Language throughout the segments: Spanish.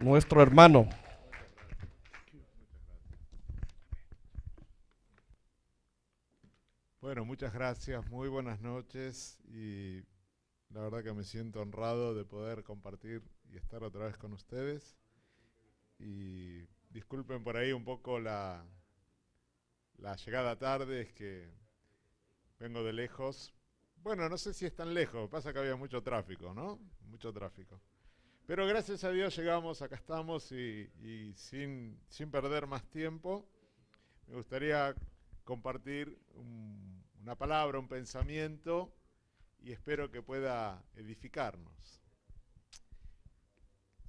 nuestro hermano. Bueno, muchas gracias, muy buenas noches y la verdad que me siento honrado de poder compartir y estar otra vez con ustedes. Y disculpen por ahí un poco la llegada tarde, es que vengo de lejos. Bueno, no sé si es tan lejos, pasa que había mucho tráfico, ¿no? Mucho tráfico. Pero gracias a Dios llegamos, acá estamos y sin perder más tiempo, me gustaría compartir una palabra, un pensamiento y espero que pueda edificarnos.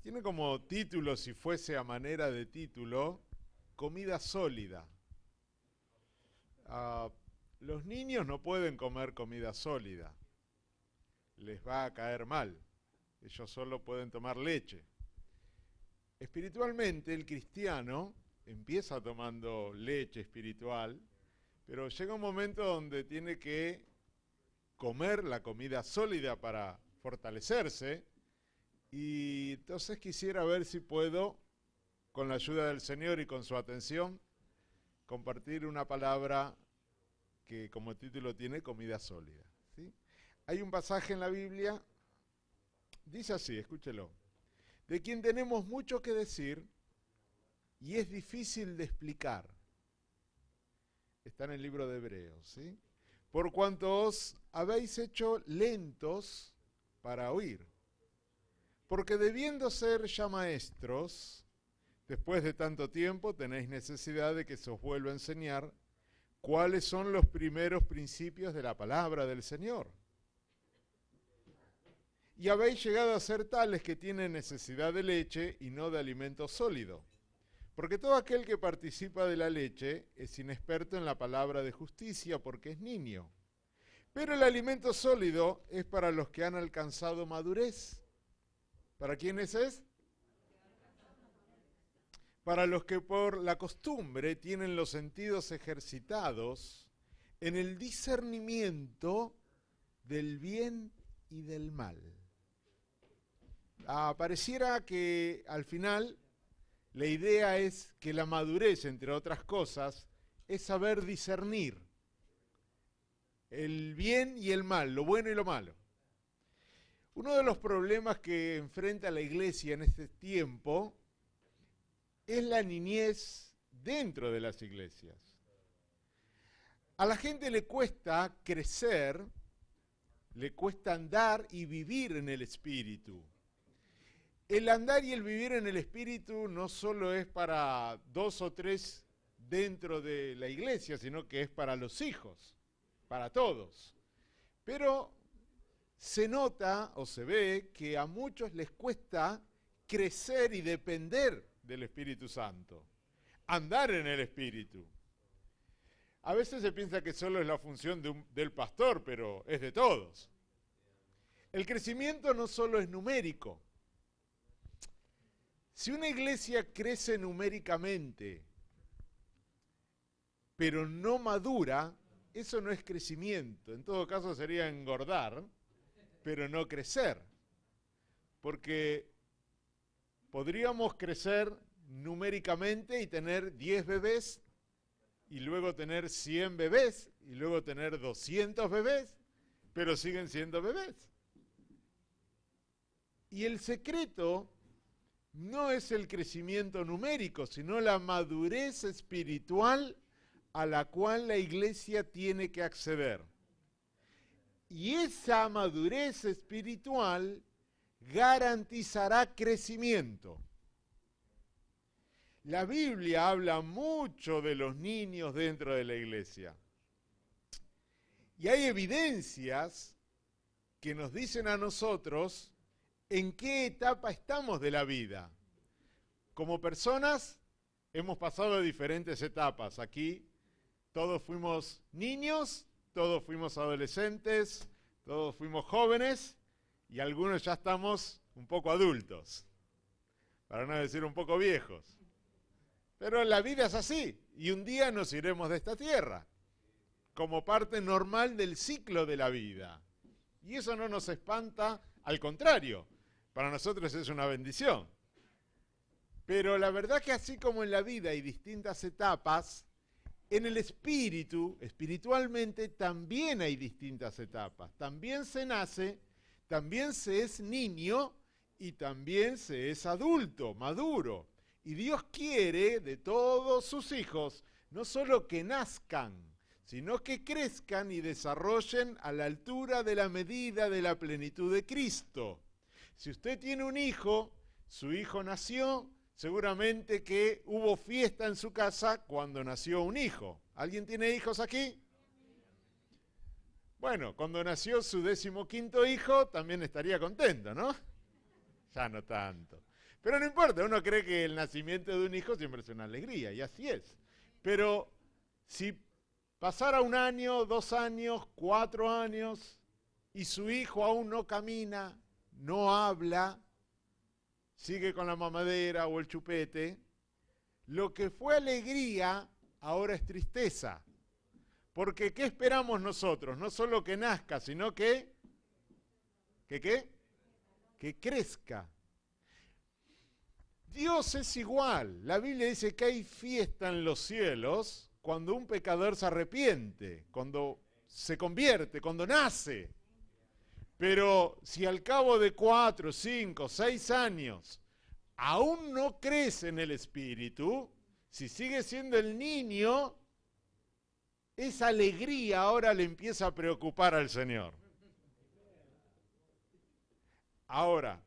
Tiene como título, si fuese a manera de título, comida sólida. Ah, los niños no pueden comer comida sólida, les va a caer mal. Ellos solo pueden tomar leche. Espiritualmente, el cristiano empieza tomando leche espiritual, pero llega un momento donde tiene que comer la comida sólida para fortalecerse. Y entonces quisiera ver si puedo, con la ayuda del Señor y con su atención, compartir una palabra que como título tiene comida sólida, ¿sí? Hay un pasaje en la Biblia, dice así, escúchelo, de quien tenemos mucho que decir y es difícil de explicar. Está en el libro de Hebreos, ¿sí? Por cuanto os habéis hecho lentos para oír. Porque debiendo ser ya maestros, después de tanto tiempo tenéis necesidad de que se os vuelva a enseñar cuáles son los primeros principios de la palabra del Señor. Y habéis llegado a ser tales que tienen necesidad de leche y no de alimento sólido. Porque todo aquel que participa de la leche es inexperto en la palabra de justicia porque es niño. Pero el alimento sólido es para los que han alcanzado madurez. ¿Para quiénes es? Para los que por la costumbre tienen los sentidos ejercitados en el discernimiento del bien y del mal. Pareciera que al final la idea es que la madurez, entre otras cosas, es saber discernir el bien y el mal, lo bueno y lo malo. Uno de los problemas que enfrenta la iglesia en este tiempo es la niñez dentro de las iglesias. A la gente le cuesta crecer, le cuesta andar y vivir en el Espíritu. El andar y el vivir en el Espíritu no solo es para 2 o 3 dentro de la iglesia, sino que es para los hijos, para todos. Pero se nota o se ve que a muchos les cuesta crecer y depender del Espíritu Santo, andar en el Espíritu. A veces se piensa que solo es la función del pastor, pero es de todos. El crecimiento no solo es numérico. Si una iglesia crece numéricamente, pero no madura, eso no es crecimiento. En todo caso sería engordar, pero no crecer. Porque podríamos crecer numéricamente y tener 10 bebés, y luego tener 100 bebés, y luego tener 200 bebés, pero siguen siendo bebés. Y el secreto no es el crecimiento numérico, sino la madurez espiritual a la cual la iglesia tiene que acceder. Y esa madurez espiritual garantizará crecimiento. La Biblia habla mucho de los niños dentro de la iglesia. Y hay evidencias que nos dicen a nosotros en qué etapa estamos de la vida. Como personas hemos pasado diferentes etapas. Aquí todos fuimos niños, todos fuimos adolescentes, todos fuimos jóvenes y algunos ya estamos un poco adultos, para no decir un poco viejos. Pero la vida es así y un día nos iremos de esta tierra, como parte normal del ciclo de la vida. Y eso no nos espanta, al contrario, para nosotros es una bendición. Pero la verdad que así como en la vida hay distintas etapas, en el espíritu, espiritualmente, también hay distintas etapas. También se nace, también se es niño y también se es adulto, maduro. Y Dios quiere de todos sus hijos no solo que nazcan, sino que crezcan y desarrollen a la altura de la medida de la plenitud de Cristo. Si usted tiene un hijo, su hijo nació, seguramente que hubo fiesta en su casa cuando nació un hijo. ¿Alguien tiene hijos aquí? Bueno, cuando nació su 15º hijo, también estaría contento, ¿no? Ya no tanto. Pero no importa, uno cree que el nacimiento de un hijo siempre es una alegría, y así es. Pero si pasara 1 año, 2 años, 4 años, y su hijo aún no camina, no habla, sigue con la mamadera o el chupete, lo que fue alegría ahora es tristeza. Porque ¿qué esperamos nosotros? No solo que nazca, sino que ¿qué? Que crezca. Dios es igual. La Biblia dice que hay fiesta en los cielos cuando un pecador se arrepiente, cuando se convierte, cuando nace. Pero si al cabo de 4, 5, 6 años aún no crece en el espíritu, si sigue siendo el niño, esa alegría ahora le empieza a preocupar al Señor. Ahora,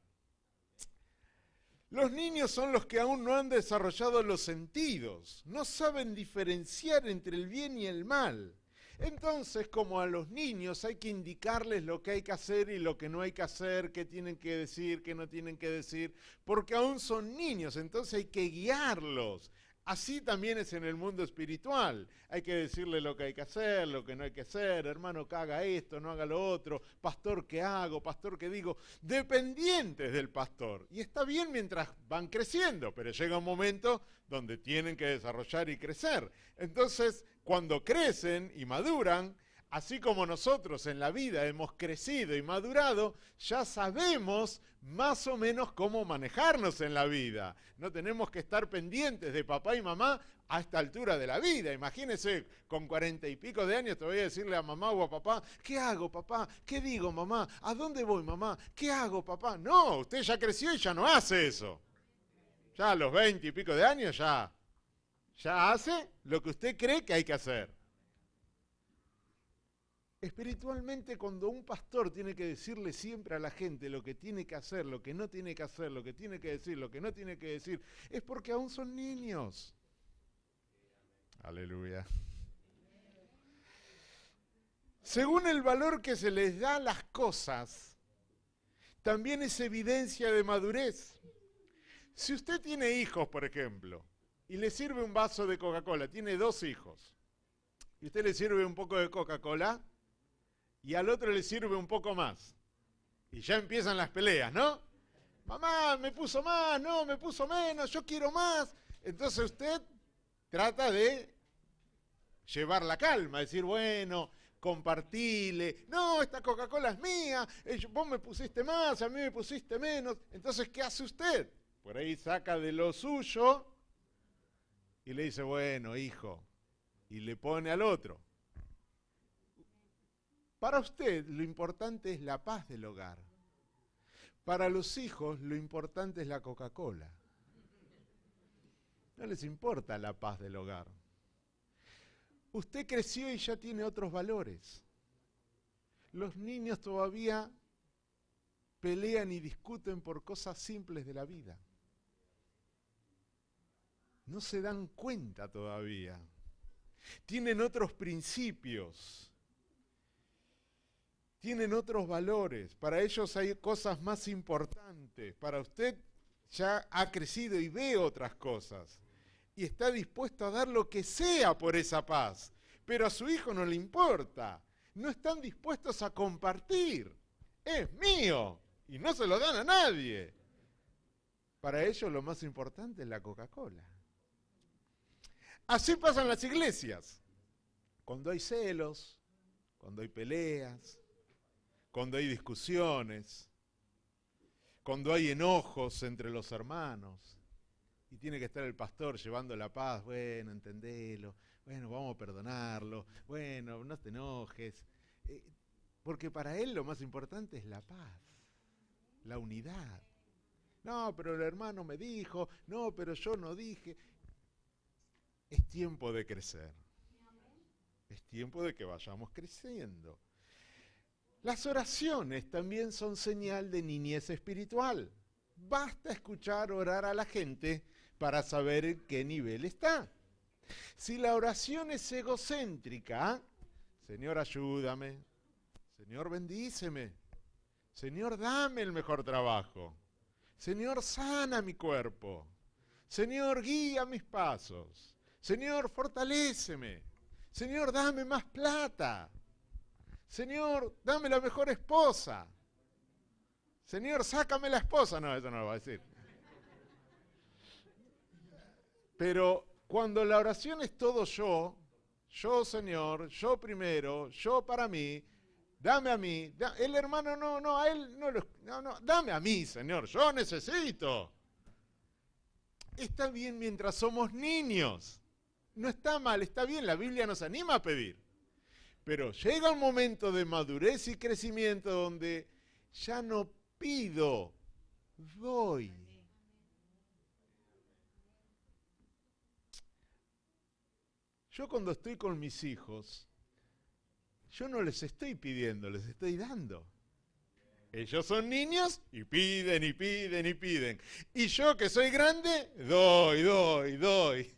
los niños son los que aún no han desarrollado los sentidos, no saben diferenciar entre el bien y el mal. Entonces, como a los niños hay que indicarles lo que hay que hacer y lo que no hay que hacer, qué tienen que decir, qué no tienen que decir, porque aún son niños, entonces hay que guiarlos. Así también es en el mundo espiritual. Hay que decirle lo que hay que hacer, lo que no hay que hacer, hermano, que haga esto, no haga lo otro, pastor, ¿qué hago? Pastor, ¿qué digo? Dependientes del pastor. Y está bien mientras van creciendo, pero llega un momento donde tienen que desarrollar y crecer. Entonces, cuando crecen y maduran, así como nosotros en la vida hemos crecido y madurado, ya sabemos más o menos cómo manejarnos en la vida. No tenemos que estar pendientes de papá y mamá a esta altura de la vida. Imagínense, con 40 y pico de años todavía decirle a mamá o a papá, ¿qué hago, papá? ¿Qué digo, mamá? ¿A dónde voy, mamá? ¿Qué hago, papá? No, usted ya creció y ya no hace eso. Ya a los 20 y pico de años ya hace lo que usted cree que hay que hacer. Espiritualmente, cuando un pastor tiene que decirle siempre a la gente lo que tiene que hacer, lo que no tiene que hacer, lo que tiene que decir, lo que no tiene que decir, es porque aún son niños. Aleluya. Según el valor que se les da a las cosas, también es evidencia de madurez. Si usted tiene hijos, por ejemplo, y le sirve un vaso de Coca-Cola, tiene 2 hijos, y usted le sirve un poco de Coca-Cola, y al otro le sirve un poco más. Y ya empiezan las peleas, ¿no? Mamá, me puso más, no, me puso menos, yo quiero más. Entonces usted trata de llevar la calma, decir, bueno, compartile. No, esta Coca-Cola es mía, vos me pusiste más, a mí me pusiste menos. Entonces, ¿qué hace usted? Por ahí saca de lo suyo y le dice, bueno, hijo, y le pone al otro. Para usted lo importante es la paz del hogar. Para los hijos lo importante es la Coca-Cola. No les importa la paz del hogar. Usted creció y ya tiene otros valores. Los niños todavía pelean y discuten por cosas simples de la vida. No se dan cuenta todavía. Tienen otros principios. Tienen otros valores, para ellos hay cosas más importantes, para usted ya ha crecido y ve otras cosas, y está dispuesto a dar lo que sea por esa paz, pero a su hijo no le importa, no están dispuestos a compartir, es mío, y no se lo dan a nadie. Para ellos lo más importante es la Coca-Cola. Así pasan las iglesias, cuando hay celos, cuando hay peleas, cuando hay discusiones, cuando hay enojos entre los hermanos. y tiene que estar el pastor llevando la paz. Bueno, entendelo, bueno, vamos a perdonarlo, bueno, no te enojes. Porque para él lo más importante es la paz, la unidad. No, pero el hermano me dijo, no, pero yo no dije. Es tiempo de crecer. Es tiempo de que vayamos creciendo. Las oraciones también son señal de niñez espiritual. Basta escuchar orar a la gente para saber en qué nivel está. Si la oración es egocéntrica, Señor, ayúdame, Señor, bendíceme, Señor, dame el mejor trabajo, Señor, sana mi cuerpo, Señor, guía mis pasos, Señor, fortaléceme, Señor, dame más plata, Señor, dame la mejor esposa, Señor, sácame la esposa. No, eso no lo va a decir. Pero cuando la oración es todo yo Señor, yo primero, yo para mí, dame a mí, el hermano no, a él no, dame a mí, Señor, yo necesito. Está bien mientras somos niños, no está mal, está bien, la Biblia nos anima a pedir. Pero llega un momento de madurez y crecimiento donde ya no pido, doy. Yo cuando estoy con mis hijos, yo no les estoy pidiendo, les estoy dando. Ellos son niños y piden y piden y piden. Y yo que soy grande, doy.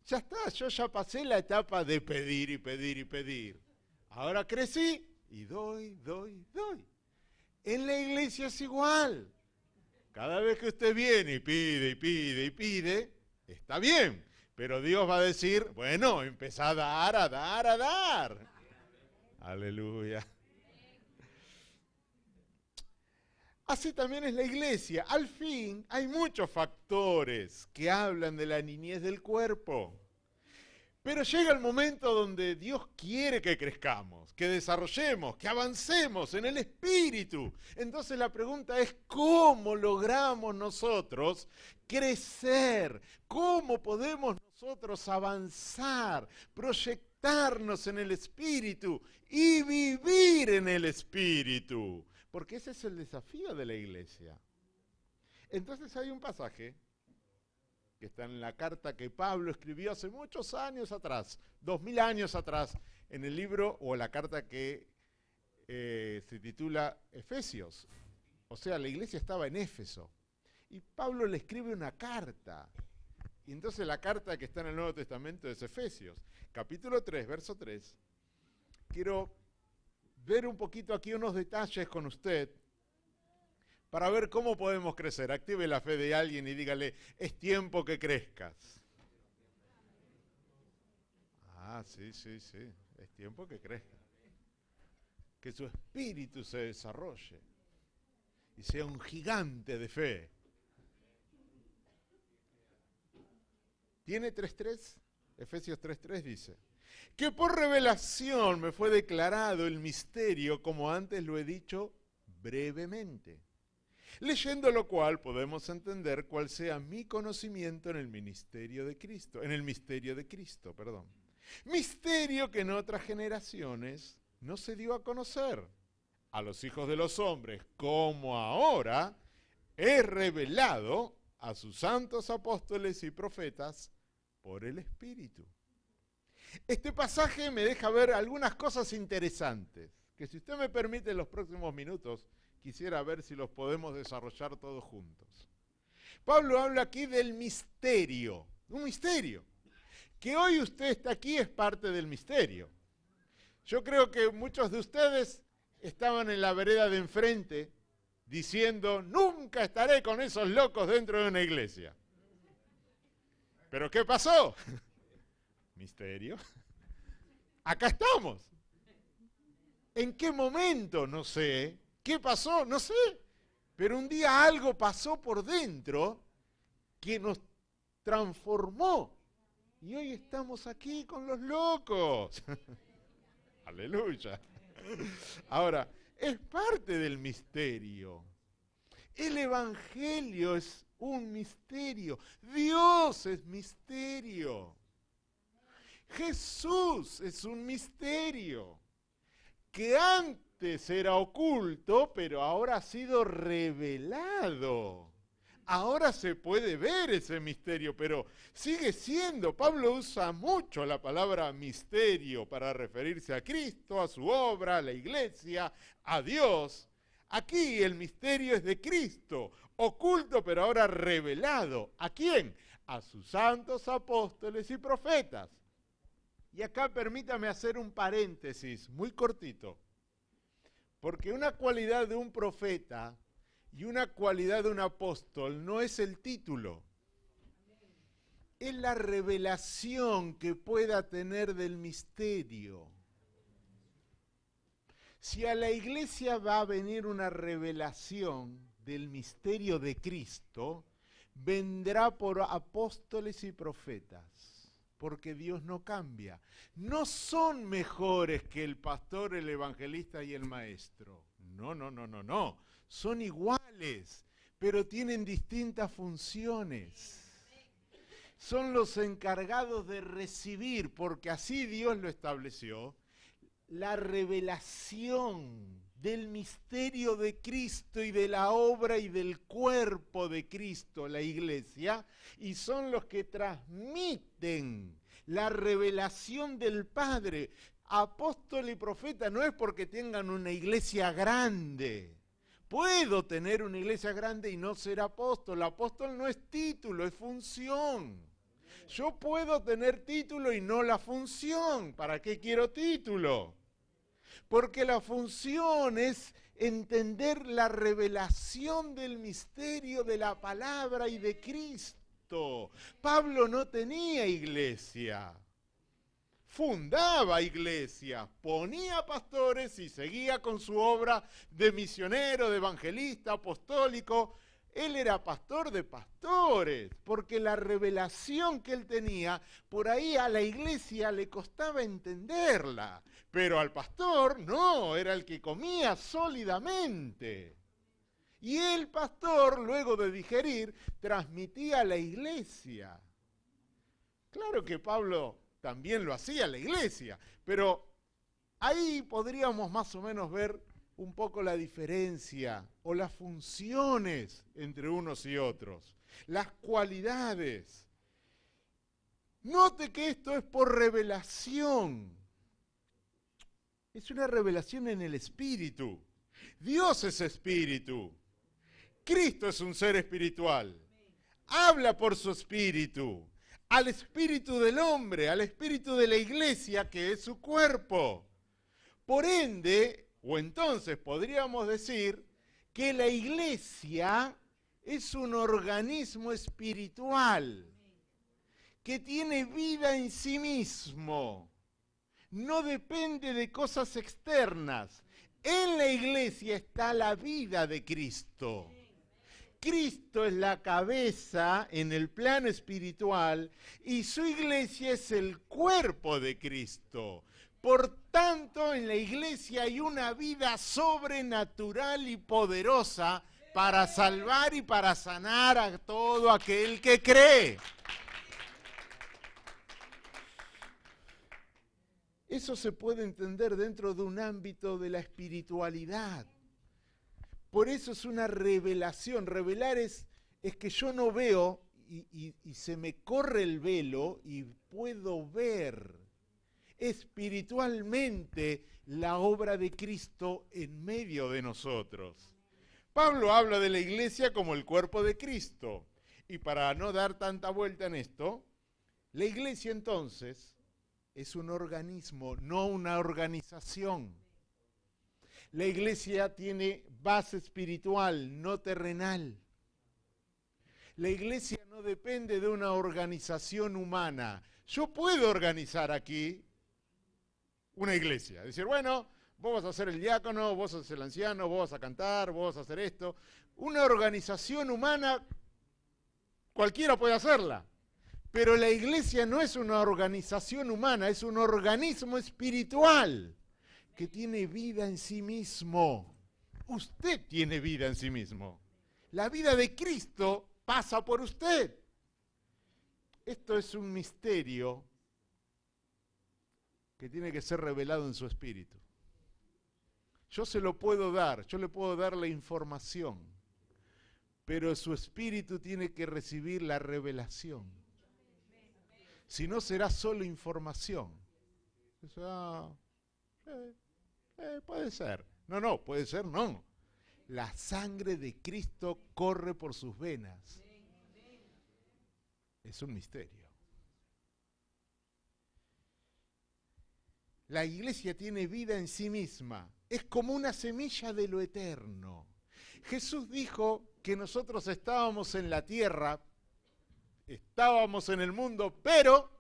Ya está, yo ya pasé la etapa de pedir y pedir y pedir. Ahora crecí y doy. En la iglesia es igual. Cada vez que usted viene y pide, está bien. Pero Dios va a decir, bueno, empezá a dar. Aleluya. Así también es la iglesia. Al fin, hay muchos factores que hablan de la niñez del cuerpo. Pero llega el momento donde Dios quiere que crezcamos, que desarrollemos, que avancemos en el espíritu. Entonces la pregunta es, ¿cómo logramos nosotros crecer? ¿Cómo podemos nosotros avanzar, proyectarnos en el espíritu y vivir en el espíritu? Porque ese es el desafío de la iglesia. Entonces hay un pasaje que está en la carta que Pablo escribió hace muchos años atrás, 2000 años atrás, en el libro o la carta que se titula Efesios. O sea, la iglesia estaba en Éfeso. Y Pablo le escribe una carta. Y entonces la carta que está en el Nuevo Testamento es Efesios. Capítulo 3, verso 3. Quiero ver un poquito aquí unos detalles con usted para ver cómo podemos crecer. Active la fe de alguien y dígale, es tiempo que crezcas. Sí, es tiempo que crezca. Que su espíritu se desarrolle y sea un gigante de fe. ¿Tiene 3.3? Efesios 3.3 dice, que por revelación me fue declarado el misterio, como antes lo he dicho brevemente. Leyendo lo cual podemos entender cuál sea mi conocimiento en el misterio de Cristo. Misterio que en otras generaciones no se dio a conocer a los hijos de los hombres, como ahora es revelado a sus santos apóstoles y profetas por el Espíritu. Este pasaje me deja ver algunas cosas interesantes, que si usted me permite en los próximos minutos, quisiera ver si los podemos desarrollar todos juntos. Pablo habla aquí del misterio, un misterio. Que hoy usted está aquí es parte del misterio. Yo creo que muchos de ustedes estaban en la vereda de enfrente diciendo, nunca estaré con esos locos dentro de una iglesia. ¿Pero qué pasó? Misterio. Acá estamos. ¿En qué momento? No sé. ¿Qué pasó? No sé. Pero un día algo pasó por dentro que nos transformó. Y hoy estamos aquí con los locos. Aleluya. Ahora, es parte del misterio. El Evangelio es un misterio. Dios es misterio. Jesús es un misterio que antes era oculto, pero ahora ha sido revelado. Ahora se puede ver ese misterio, pero sigue siendo. Pablo usa mucho la palabra misterio para referirse a Cristo, a su obra, a la iglesia, a Dios. Aquí el misterio es de Cristo, oculto pero ahora revelado. ¿A quién? A sus santos apóstoles y profetas. Y acá permítame hacer un paréntesis muy cortito, porque una cualidad de un profeta y una cualidad de un apóstol no es el título, es la revelación que pueda tener del misterio. Si a la iglesia va a venir una revelación del misterio de Cristo, vendrá por apóstoles y profetas, porque Dios no cambia. No son mejores que el pastor, el evangelista y el maestro. No. Son iguales, pero tienen distintas funciones. Son los encargados de recibir, porque así Dios lo estableció, la revelación del misterio de Cristo y de la obra y del cuerpo de Cristo, la iglesia, y son los que transmiten la revelación del Padre. Apóstol y profeta no es porque tengan una iglesia grande. Puedo tener una iglesia grande y no ser apóstol. Apóstol no es título, es función. Yo puedo tener título y no la función. ¿Para qué quiero título? Porque la función es entender la revelación del misterio de la palabra y de Cristo. Pablo no tenía iglesia. Fundaba iglesias, ponía pastores y seguía con su obra de misionero, de evangelista, apostólico. Él era pastor de pastores, porque la revelación que él tenía, por ahí a la iglesia le costaba entenderla, pero al pastor no, era el que comía sólidamente. Y el pastor, luego de digerir, transmitía a la iglesia. Claro que Pablo también lo hacía la iglesia, pero ahí podríamos más o menos ver un poco la diferencia o las funciones entre unos y otros, las cualidades. Note que esto es por revelación. Es una revelación en el espíritu. Dios es espíritu. Cristo es un ser espiritual. Habla por su espíritu. Al espíritu del hombre, al espíritu de la iglesia, que es su cuerpo. Por ende, o entonces podríamos decir que la iglesia es un organismo espiritual que tiene vida en sí mismo. No depende de cosas externas. En la iglesia está la vida de Cristo. Cristo es la cabeza en el plano espiritual y su iglesia es el cuerpo de Cristo. Por tanto, en la iglesia hay una vida sobrenatural y poderosa para salvar y para sanar a todo aquel que cree. Eso se puede entender dentro de un ámbito de la espiritualidad. Por eso es una revelación. Revelar es que yo no veo y se me corre el velo y puedo ver espiritualmente la obra de Cristo en medio de nosotros. Pablo habla de la iglesia como el cuerpo de Cristo. Y para no dar tanta vuelta en esto, la iglesia entonces es un organismo, no una organización. La iglesia tiene base espiritual, no terrenal. La iglesia no depende de una organización humana. Yo puedo organizar aquí una iglesia. Decir, bueno, vos vas a ser el diácono, vos sos el anciano, vos vas a cantar, vos vas a hacer esto. Una organización humana, cualquiera puede hacerla. Pero la iglesia no es una organización humana, es un organismo espiritual que tiene vida en sí mismo. Usted tiene vida en sí mismo. La vida de Cristo pasa por usted. Esto es un misterio que tiene que ser revelado en su espíritu. Yo se lo puedo dar, yo le puedo dar la información, pero su espíritu tiene que recibir la revelación. Si no, será solo información. O sea, puede ser. No, puede ser, no. La sangre de Cristo corre por sus venas. Es un misterio. La iglesia tiene vida en sí misma. Es como una semilla de lo eterno. Jesús dijo que nosotros estábamos en la tierra, estábamos en el mundo, pero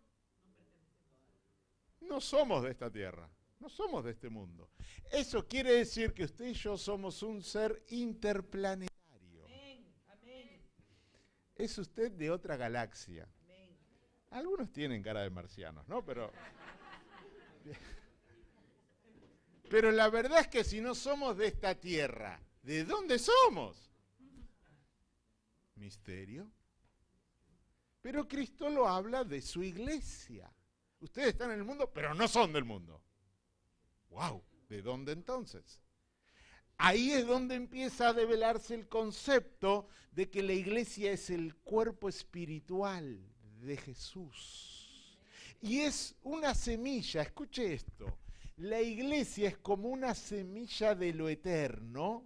no somos de esta tierra, no somos de este mundo. Eso quiere decir que usted y yo somos un ser interplanetario. Es usted de otra galaxia. Algunos tienen cara de marcianos, ¿no? Pero la verdad es que si no somos de esta tierra, ¿de dónde somos? Misterio. Pero Cristo lo habla de su iglesia. Ustedes están en el mundo, pero no son del mundo. ¡Wow! ¿De dónde entonces? Ahí es donde empieza a develarse el concepto de que la iglesia es el cuerpo espiritual de Jesús. Y es una semilla, escuche esto, la iglesia es como una semilla de lo eterno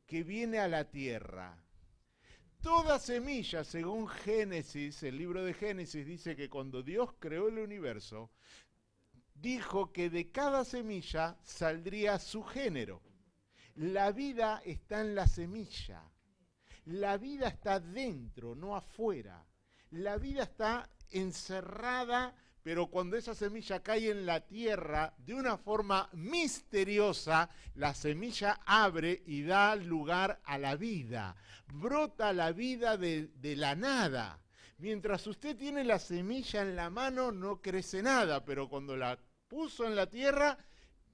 que viene a la tierra. Toda semilla, según Génesis, el libro de Génesis dice que cuando Dios creó el universo, dijo que de cada semilla saldría su género. La vida está en la semilla. La vida está dentro, no afuera. La vida está encerrada, pero cuando esa semilla cae en la tierra, de una forma misteriosa, la semilla abre y da lugar a la vida. Brota la vida de la nada. Mientras usted tiene la semilla en la mano, no crece nada, pero cuando la puso en la tierra,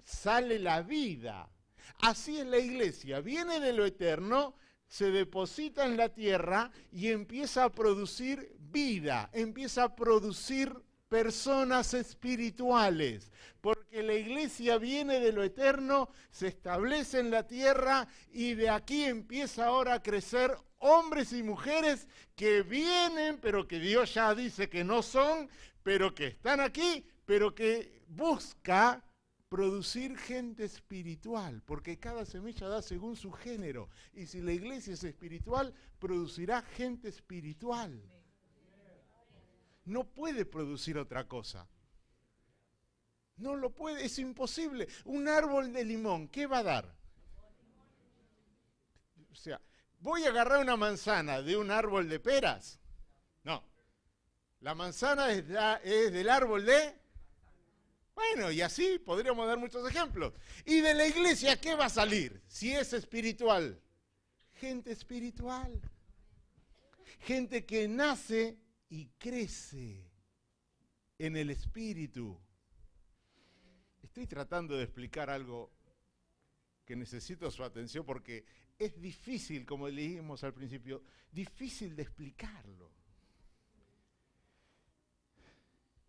sale la vida. Así es la iglesia, viene de lo eterno, se deposita en la tierra y empieza a producir vida, empieza a producir personas espirituales, porque la iglesia viene de lo eterno, se establece en la tierra y de aquí empieza ahora a crecer hombres y mujeres que vienen, pero que Dios ya dice que no son, pero que están aquí, pero que busca producir gente espiritual, porque cada semilla da según su género, y si la iglesia es espiritual, producirá gente espiritual. No puede producir otra cosa. No lo puede, es imposible. Un árbol de limón, ¿qué va a dar? O sea, ¿voy a agarrar una manzana de un árbol de peras? No. La manzana es del árbol de... Bueno, y así podríamos dar muchos ejemplos. ¿Y de la iglesia qué va a salir si es espiritual? Gente espiritual. Gente que nace y crece en el espíritu. Estoy tratando de explicar algo que necesito su atención porque es difícil, como le dijimos al principio, difícil de explicarlo.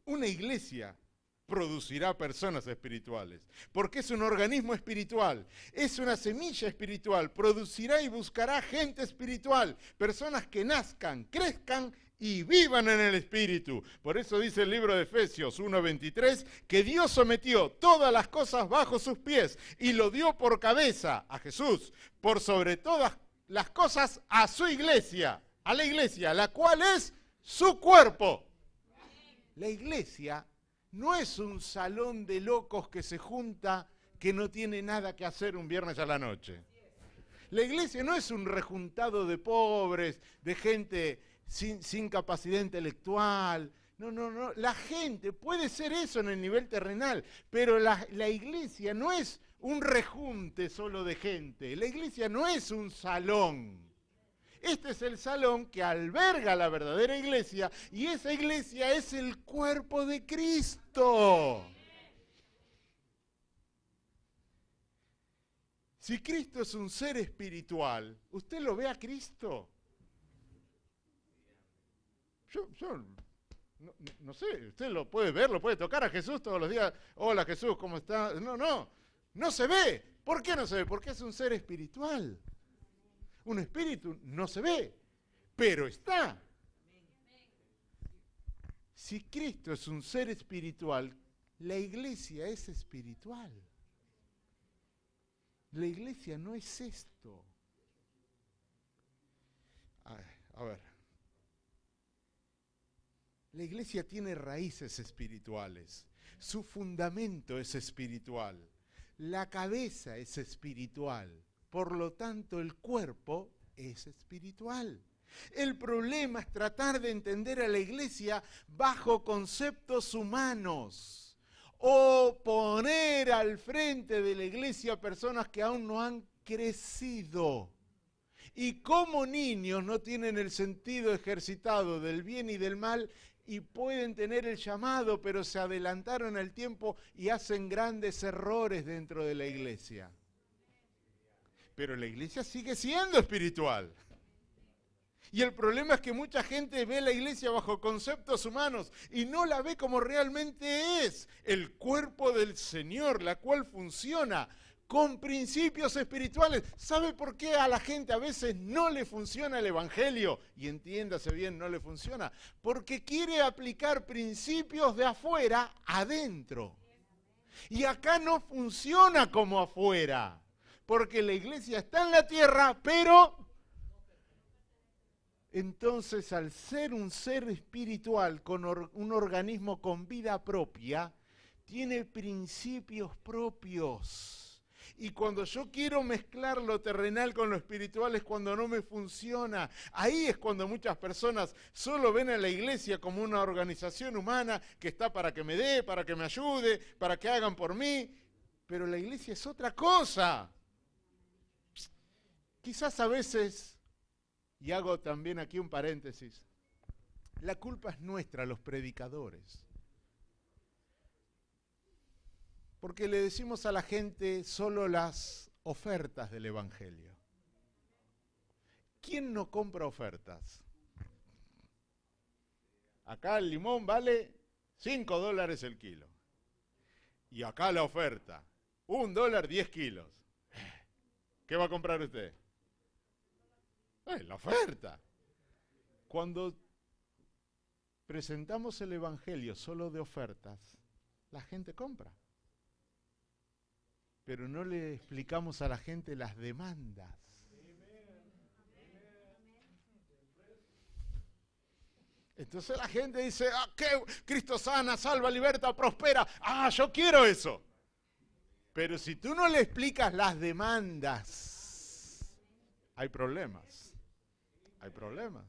Una iglesia producirá personas espirituales, porque es un organismo espiritual, es una semilla espiritual, producirá y buscará gente espiritual, personas que nazcan, crezcan y vivan en el Espíritu. Por eso dice el libro de Efesios 1:23, que Dios sometió todas las cosas bajo sus pies y lo dio por cabeza a Jesús, por sobre todas las cosas a su iglesia, a la iglesia, la cual es su cuerpo. La iglesia no es un salón de locos que se junta, que no tiene nada que hacer un viernes a la noche. La iglesia no es un rejuntado de pobres, de gente sin capacidad intelectual. No. La gente puede ser eso en el nivel terrenal, pero la iglesia no es un rejunte solo de gente. La iglesia no es un salón. Este es el salón que alberga la verdadera iglesia y esa iglesia es el cuerpo de Cristo. Si Cristo es un ser espiritual, ¿usted lo ve a Cristo? no sé, usted lo puede ver, lo puede tocar a Jesús todos los días. Hola Jesús, ¿cómo está? No se ve. ¿Por qué no se ve? Porque es un ser espiritual. Un espíritu no se ve, pero está. Si Cristo es un ser espiritual, la iglesia es espiritual. La iglesia no es esto. A ver. La iglesia tiene raíces espirituales. Su fundamento es espiritual. La cabeza es espiritual. Por lo tanto, el cuerpo es espiritual. El problema es tratar de entender a la iglesia bajo conceptos humanos o poner al frente de la iglesia personas que aún no han crecido y como niños no tienen el sentido ejercitado del bien y del mal y pueden tener el llamado, pero se adelantaron al tiempo y hacen grandes errores dentro de la iglesia. Pero la iglesia sigue siendo espiritual. Y el problema es que mucha gente ve la iglesia bajo conceptos humanos y no la ve como realmente es, el cuerpo del Señor, la cual funciona con principios espirituales. ¿Sabe por qué a la gente a veces no le funciona el evangelio? Y entiéndase bien, no le funciona. Porque quiere aplicar principios de afuera adentro. Y acá no funciona como afuera. Porque la iglesia está en la tierra, pero entonces al ser un ser espiritual con un organismo con vida propia, tiene principios propios. Y cuando yo quiero mezclar lo terrenal con lo espiritual es cuando no me funciona. Ahí es cuando muchas personas solo ven a la iglesia como una organización humana que está para que me dé, para que me ayude, para que hagan por mí. Pero la iglesia es otra cosa. Quizás a veces, y hago también aquí un paréntesis, la culpa es nuestra, los predicadores. Porque le decimos a la gente solo las ofertas del evangelio. ¿Quién no compra ofertas? Acá el limón vale $5 el kilo. Y acá la oferta, $1, 10 kilos. ¿Qué va a comprar usted? La oferta. Cuando presentamos el evangelio solo de ofertas, la gente compra. Pero no le explicamos a la gente las demandas. Entonces la gente dice, ¿qué? Cristo sana, salva, liberta, prospera. Yo quiero eso. Pero si tú no le explicas las demandas, hay problemas. Hay problemas.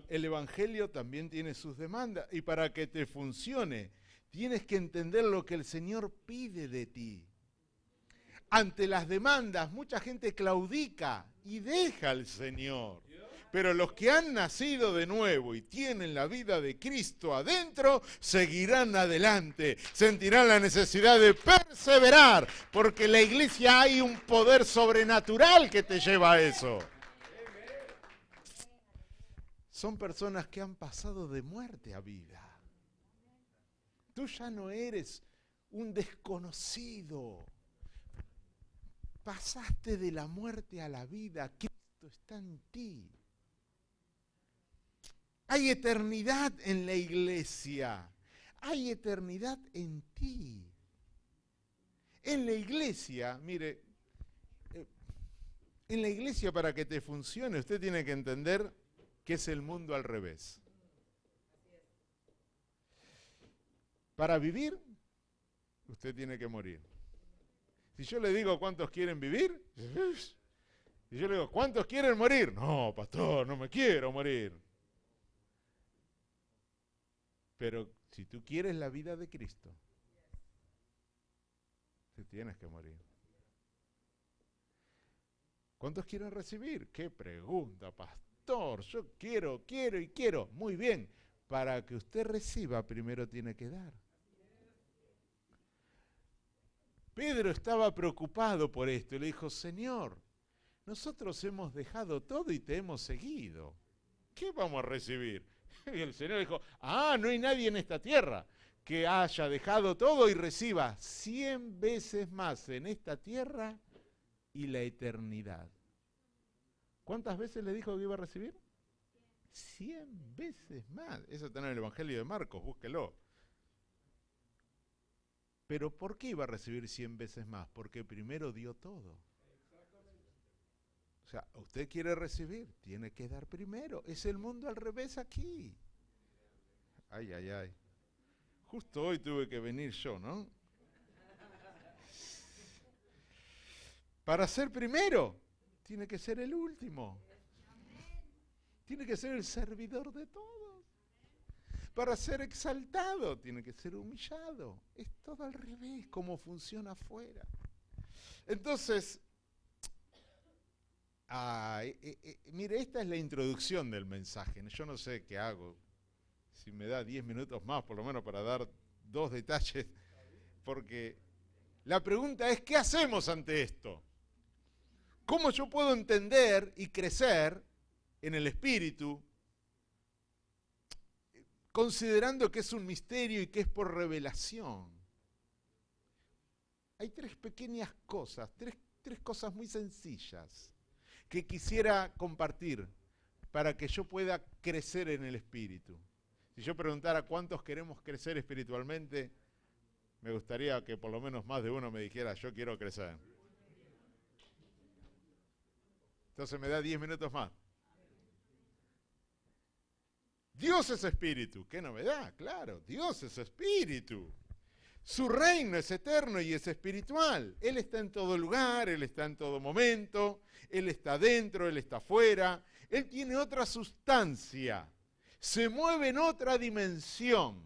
El evangelio también tiene sus demandas. Y para que te funcione, tienes que entender lo que el Señor pide de ti. Ante las demandas, mucha gente claudica y deja al Señor. Pero los que han nacido de nuevo y tienen la vida de Cristo adentro, seguirán adelante, sentirán la necesidad de perseverar, porque en la iglesia hay un poder sobrenatural que te lleva a eso. Son personas que han pasado de muerte a vida. Tú ya no eres un desconocido. Pasaste de la muerte a la vida. Cristo está en ti. Hay eternidad en la iglesia. Hay eternidad en ti. En la iglesia, mire, en la iglesia para que te funcione, usted tiene que entender que es el mundo al revés. Para vivir, usted tiene que morir. Si yo le digo cuántos quieren vivir, si yo le digo cuántos quieren morir, no, pastor, no me quiero morir. Pero si tú quieres la vida de Cristo, te tienes que morir. ¿Cuántos quieren recibir? ¿Qué pregunta, pastor? Yo quiero y quiero. Muy bien, para que usted reciba primero tiene que dar. Pedro estaba preocupado por esto y le dijo, Señor, nosotros hemos dejado todo y te hemos seguido. ¿Qué vamos a recibir? Y el Señor dijo, no hay nadie en esta tierra que haya dejado todo y reciba 100 veces más en esta tierra y la eternidad. ¿Cuántas veces le dijo que iba a recibir? 100 veces más. Eso está en el Evangelio de Marcos, búsquelo. Pero ¿por qué iba a recibir 100 veces más? Porque primero dio todo. O sea, usted quiere recibir, tiene que dar primero. Es el mundo al revés aquí. Ay, ay, ay. Justo hoy tuve que venir yo, ¿no? Para ser primero, tiene que ser el último. Tiene que ser el servidor de todos. Para ser exaltado, tiene que ser humillado. Es todo al revés, como funciona afuera. Entonces, mire, esta es la introducción del mensaje. Yo no sé qué hago. Si me da 10 minutos más, por lo menos, para dar 2 detalles. Porque la pregunta es, ¿qué hacemos ante esto? ¿Cómo yo puedo entender y crecer en el espíritu, considerando que es un misterio y que es por revelación? Hay 3 pequeñas cosas, tres cosas muy sencillas que quisiera compartir para que yo pueda crecer en el espíritu. Si yo preguntara cuántos queremos crecer espiritualmente, me gustaría que por lo menos más de uno me dijera, yo quiero crecer. Entonces me da 10 minutos más. Dios es espíritu. ¡Qué novedad! Claro, Dios es espíritu. Su reino es eterno y es espiritual. Él está en todo lugar, Él está en todo momento, Él está dentro, Él está afuera. Él tiene otra sustancia, se mueve en otra dimensión.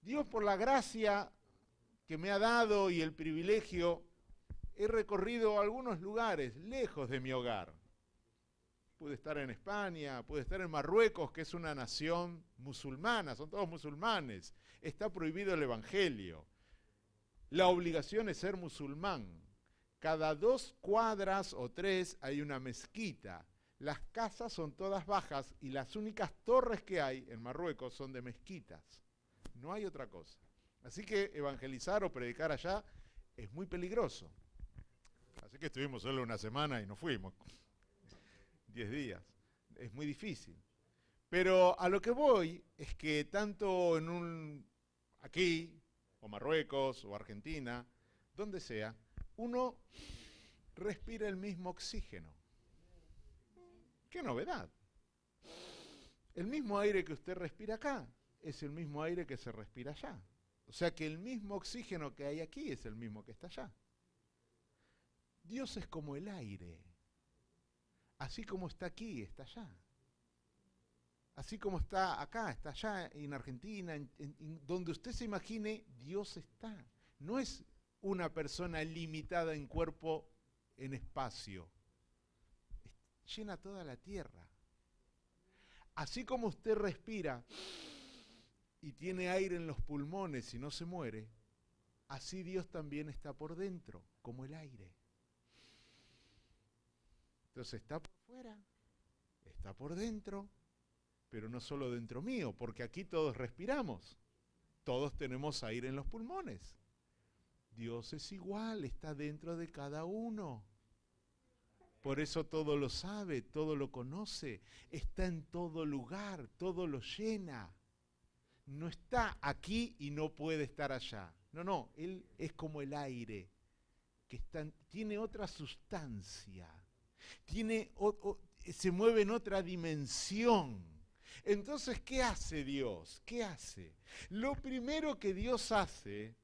Dios, por la gracia que me ha dado y el privilegio, he recorrido algunos lugares lejos de mi hogar. Pude estar en España, pude estar en Marruecos, que es una nación musulmana, son todos musulmanes. Está prohibido el evangelio. La obligación es ser musulmán. Cada 2 cuadras o 3 hay una mezquita. Las casas son todas bajas y las únicas torres que hay en Marruecos son de mezquitas. No hay otra cosa. Así que evangelizar o predicar allá es muy peligroso. Así que estuvimos solo una semana y nos fuimos. 10 días. Es muy difícil. Pero a lo que voy es que tanto aquí, o Marruecos, o Argentina, donde sea, uno respira el mismo oxígeno. ¡Qué novedad! El mismo aire que usted respira acá es el mismo aire que se respira allá. O sea que el mismo oxígeno que hay aquí es el mismo que está allá. Dios es como el aire. Así como está aquí, está allá. Así como está acá, está allá, en Argentina, en donde usted se imagine, Dios está. No es una persona limitada en cuerpo, en espacio. Llena toda la tierra. Así como usted respira y tiene aire en los pulmones y no se muere, así Dios también está por dentro, como el aire. Entonces está por fuera, está por dentro, pero no solo dentro mío, porque aquí todos respiramos, todos tenemos aire en los pulmones. Dios es igual, está dentro de cada uno. Por eso todo lo sabe, todo lo conoce, está en todo lugar, todo lo llena. No está aquí y no puede estar allá. No, Él es como el aire, que tiene otra sustancia. Se mueve en otra dimensión. Entonces, ¿qué hace Dios? ¿Qué hace? Lo primero que Dios hace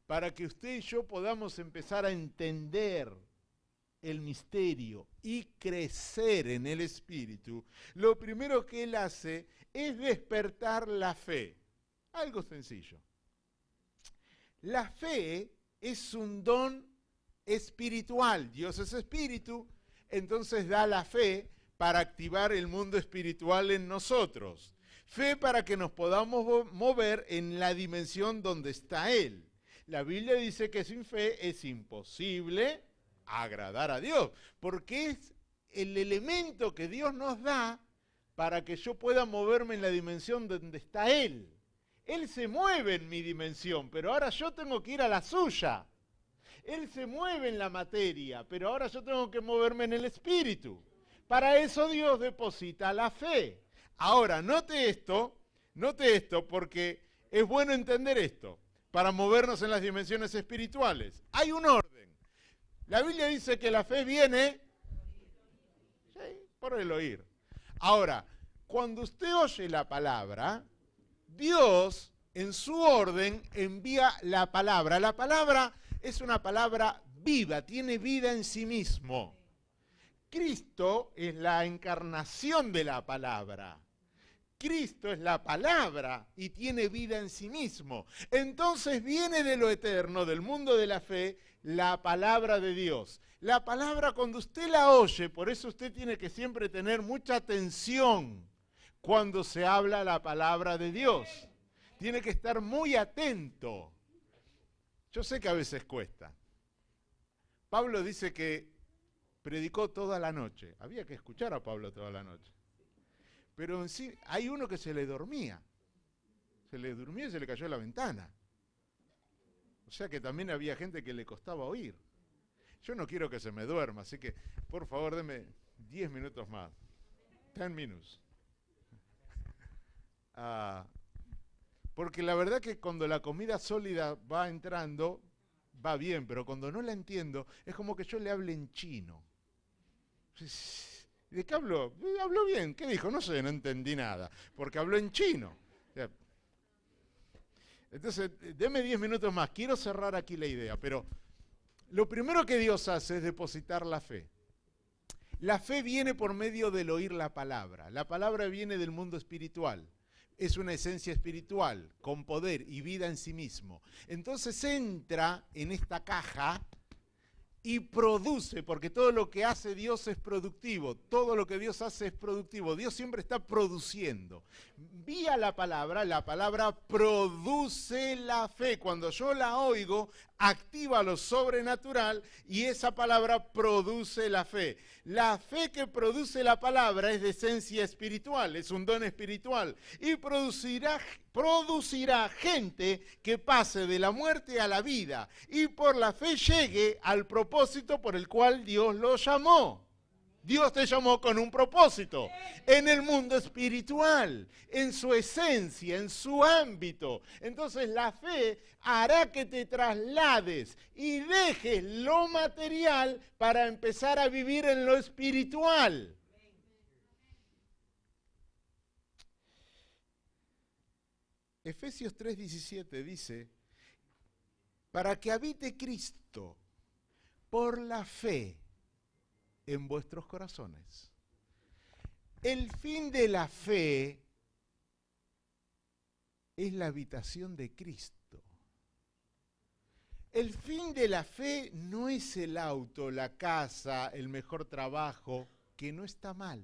para que usted y yo podamos empezar a entender el misterio y crecer en el espíritu, lo primero que Él hace es despertar la fe. Algo sencillo. La fe es un don espiritual. Dios es espíritu. Entonces da la fe para activar el mundo espiritual en nosotros. Fe para que nos podamos mover en la dimensión donde está Él. La Biblia dice que sin fe es imposible agradar a Dios, porque es el elemento que Dios nos da para que yo pueda moverme en la dimensión donde está Él. Él se mueve en mi dimensión, pero ahora yo tengo que ir a la suya. Él se mueve en la materia, pero ahora yo tengo que moverme en el espíritu. Para eso Dios deposita la fe. Ahora, note esto, porque es bueno entender esto, para movernos en las dimensiones espirituales. Hay un orden. La Biblia dice que la fe viene por el oír. Ahora, cuando usted oye la palabra, Dios en su orden envía la palabra. La palabra es una palabra viva, tiene vida en sí mismo. Cristo es la encarnación de la palabra. Cristo es la palabra y tiene vida en sí mismo. Entonces viene de lo eterno, del mundo de la fe, la palabra de Dios. La palabra cuando usted la oye, por eso usted tiene que siempre tener mucha atención cuando se habla la palabra de Dios. Tiene que estar muy atento. Yo sé que a veces cuesta. Pablo dice que predicó toda la noche. Había que escuchar a Pablo toda la noche. Pero en sí, hay uno que se le dormía. Se le durmió y se le cayó la ventana. O sea que también había gente que le costaba oír. Yo no quiero que se me duerma, así que por favor deme 10 minutos más. 10 minutes. Porque la verdad que cuando la comida sólida va entrando, va bien, pero cuando no la entiendo, es como que yo le hable en chino. ¿De qué habló? Habló bien. ¿Qué dijo? No sé, no entendí nada, porque habló en chino. Entonces, deme 10 minutos más. Quiero cerrar aquí la idea, pero lo primero que Dios hace es depositar la fe. La fe viene por medio del oír la palabra. La palabra viene del mundo espiritual. Es una esencia espiritual, con poder y vida en sí mismo. Entonces entra en esta caja y produce, porque todo lo que hace Dios es productivo, todo lo que Dios hace es productivo, Dios siempre está produciendo. Vía la palabra produce la fe, cuando yo la oigo, activa lo sobrenatural y esa palabra produce la fe. La fe que produce la palabra es de esencia espiritual, es un don espiritual y producirá gente que pase de la muerte a la vida y por la fe llegue al propósito por el cual Dios lo llamó. Dios te llamó con un propósito en el mundo espiritual, en su esencia, en su ámbito. Entonces la fe hará que te traslades y dejes lo material para empezar a vivir en lo espiritual. Efesios 3:17 dice, para que habite Cristo por la fe en vuestros corazones. El fin de la fe es la habitación de Cristo. El fin de la fe no es el auto, la casa, el mejor trabajo, que no está mal.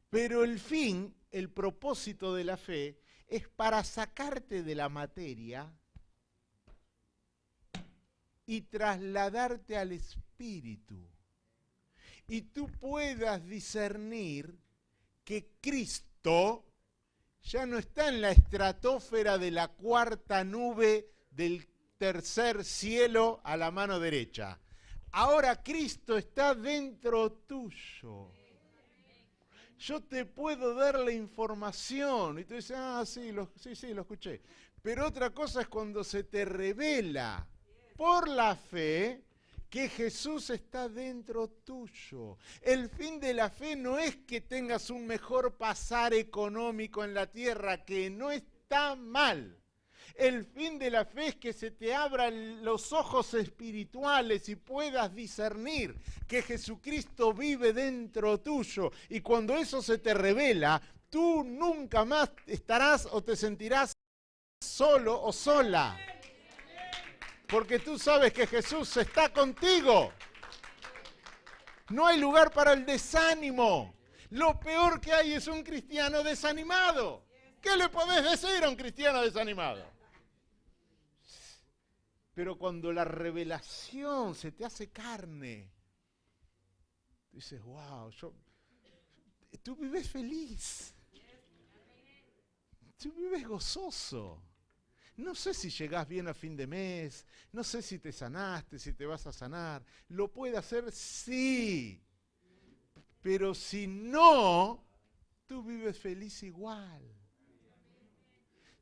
Pero el fin, el propósito de la fe, es para sacarte de la materia y trasladarte al espíritu. Y tú puedas discernir que Cristo ya no está en la estratosfera de la cuarta nube del tercer cielo a la mano derecha. Ahora Cristo está dentro tuyo. Yo te puedo dar la información y tú dices, sí, lo escuché. Pero otra cosa es cuando se te revela por la fe que Jesús está dentro tuyo. El fin de la fe no es que tengas un mejor pasar económico en la tierra, que no está mal. El fin de la fe es que se te abran los ojos espirituales y puedas discernir que Jesucristo vive dentro tuyo. Y cuando eso se te revela, tú nunca más estarás o te sentirás solo o sola. Porque tú sabes que Jesús está contigo. No hay lugar para el desánimo. Lo peor que hay es un cristiano desanimado. ¿Qué le podés decir a un cristiano desanimado? Pero cuando la revelación se te hace carne, dices, wow, tú vives feliz. Tú vives gozoso. No sé si llegás bien a fin de mes, no sé si te sanaste, si te vas a sanar. ¿Lo puede hacer? Sí. Pero si no, tú vives feliz igual.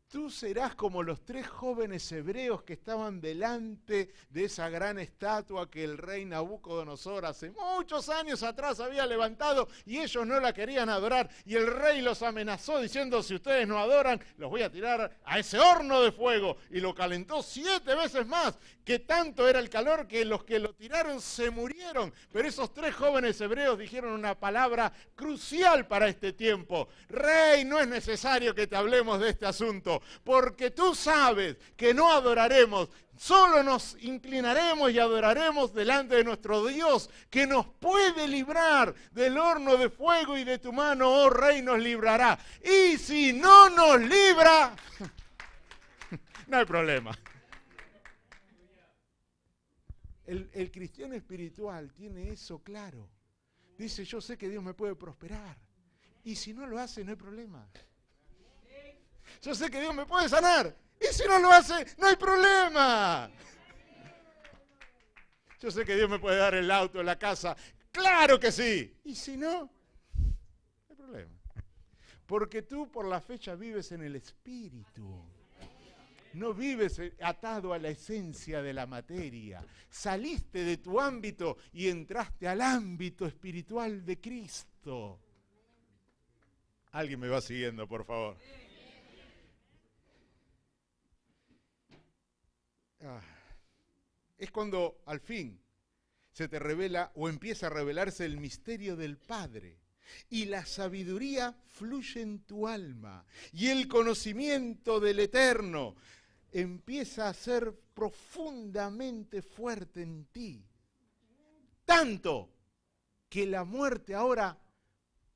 Tú serás como los 3 jóvenes hebreos que estaban delante de esa gran estatua que el rey Nabucodonosor hace muchos años atrás había levantado y ellos no la querían adorar. Y el rey los amenazó diciendo, si ustedes no adoran, los voy a tirar a ese horno de fuego. Y lo calentó 7 veces más, que tanto era el calor que los que lo tiraron se murieron. Pero esos 3 jóvenes hebreos dijeron una palabra crucial para este tiempo. Rey, no es necesario que te hablemos de este asunto, porque tú sabes que no adoraremos, solo nos inclinaremos y adoraremos delante de nuestro Dios, que nos puede librar del horno de fuego y de tu mano, oh Rey, nos librará. Y si no nos libra, no hay problema. El cristiano espiritual tiene eso claro. Dice, yo sé que Dios me puede prosperar. Y si no lo hace, no hay problema. Yo sé que Dios me puede sanar. Y si no lo hace, no hay problema. Yo sé que Dios me puede dar el auto, la casa. ¡Claro que sí! Y si no, no hay problema. Porque tú por la fecha vives en el Espíritu. No vives atado a la esencia de la materia. Saliste de tu ámbito y entraste al ámbito espiritual de Cristo. Alguien me va siguiendo, por favor. Es cuando al fin se te revela o empieza a revelarse el misterio del Padre. Y la sabiduría fluye en tu alma. Y el conocimiento del Eterno empieza a ser profundamente fuerte en ti. Tanto que la muerte ahora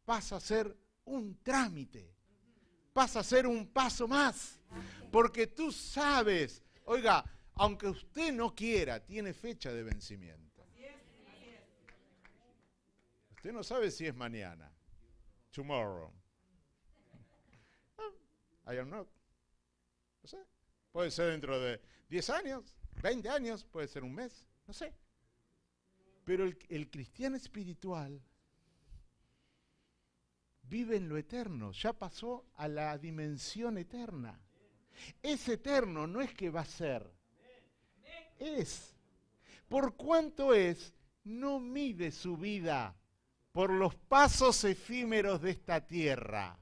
pasa a ser un trámite. Pasa a ser un paso más. Porque tú sabes, oiga, aunque usted no quiera, tiene fecha de vencimiento. Usted no sabe si es mañana. Tomorrow. I don't know. No sé. Puede ser dentro de 10 años, 20 años, puede ser un mes, no sé. Pero el cristiano espiritual vive en lo eterno, ya pasó a la dimensión eterna. Es eterno, no es que va a ser. Es. Por cuanto es, no mide su vida por los pasos efímeros de esta tierra.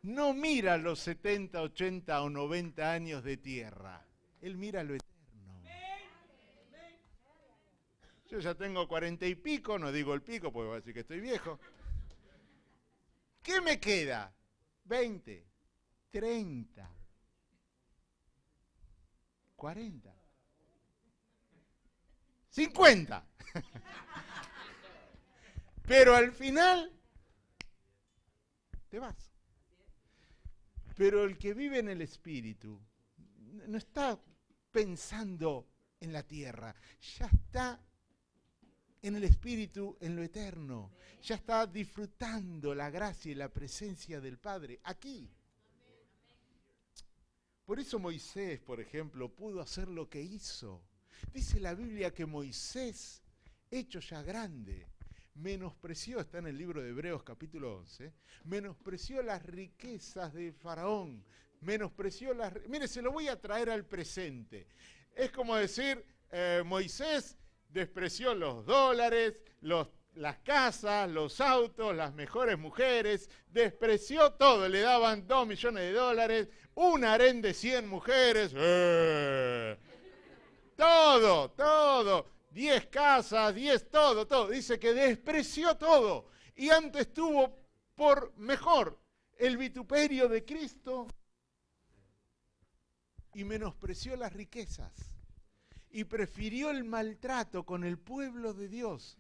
No mira los 70, 80 o 90 años de tierra. Él mira lo eterno. Yo ya tengo 40 y pico, no digo el pico porque voy a decir que estoy viejo. ¿Qué me queda? 20, 30, 40, 50. Pero al final te vas. Pero el que vive en el Espíritu no está pensando en la tierra, ya está en el Espíritu, en lo eterno. Ya está disfrutando la gracia y la presencia del Padre aquí. Por eso Moisés, por ejemplo, pudo hacer lo que hizo. Dice la Biblia que Moisés, hecho ya grande, menospreció, está en el libro de Hebreos capítulo 11, menospreció las riquezas de Faraón, menospreció las... Mire, se lo voy a traer al presente. Es como decir, Moisés despreció los dólares, las casas, los autos, las mejores mujeres, despreció todo, le daban 2 millones de dólares, un harén de 100 mujeres, todo. 10 casas, 10, todo. Dice que despreció todo. Y antes tuvo por mejor el vituperio de Cristo y menospreció las riquezas. Y prefirió el maltrato con el pueblo de Dios.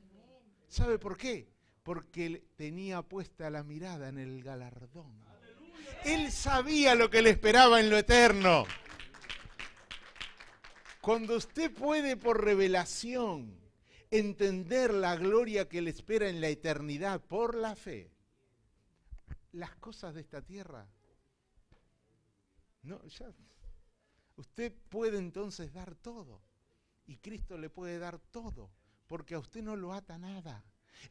¿Sabe por qué? Porque tenía puesta la mirada en el galardón. Él sabía lo que le esperaba en lo eterno. Cuando usted puede por revelación entender la gloria que le espera en la eternidad por la fe, las cosas de esta tierra, no, ya, usted puede entonces dar todo. Y Cristo le puede dar todo, porque a usted no lo ata nada.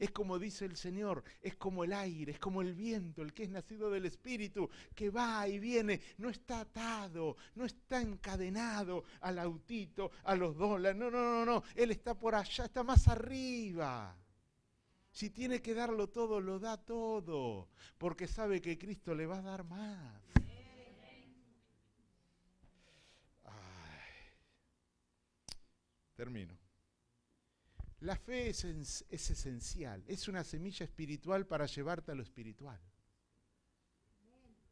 Es como dice el Señor, es como el aire, es como el viento, el que es nacido del Espíritu, que va y viene, no está atado, no está encadenado al autito, a los dólares, no, Él está por allá, está más arriba. Si tiene que darlo todo, lo da todo, porque sabe que Cristo le va a dar más. Termino. La fe es esencial, es una semilla espiritual para llevarte a lo espiritual.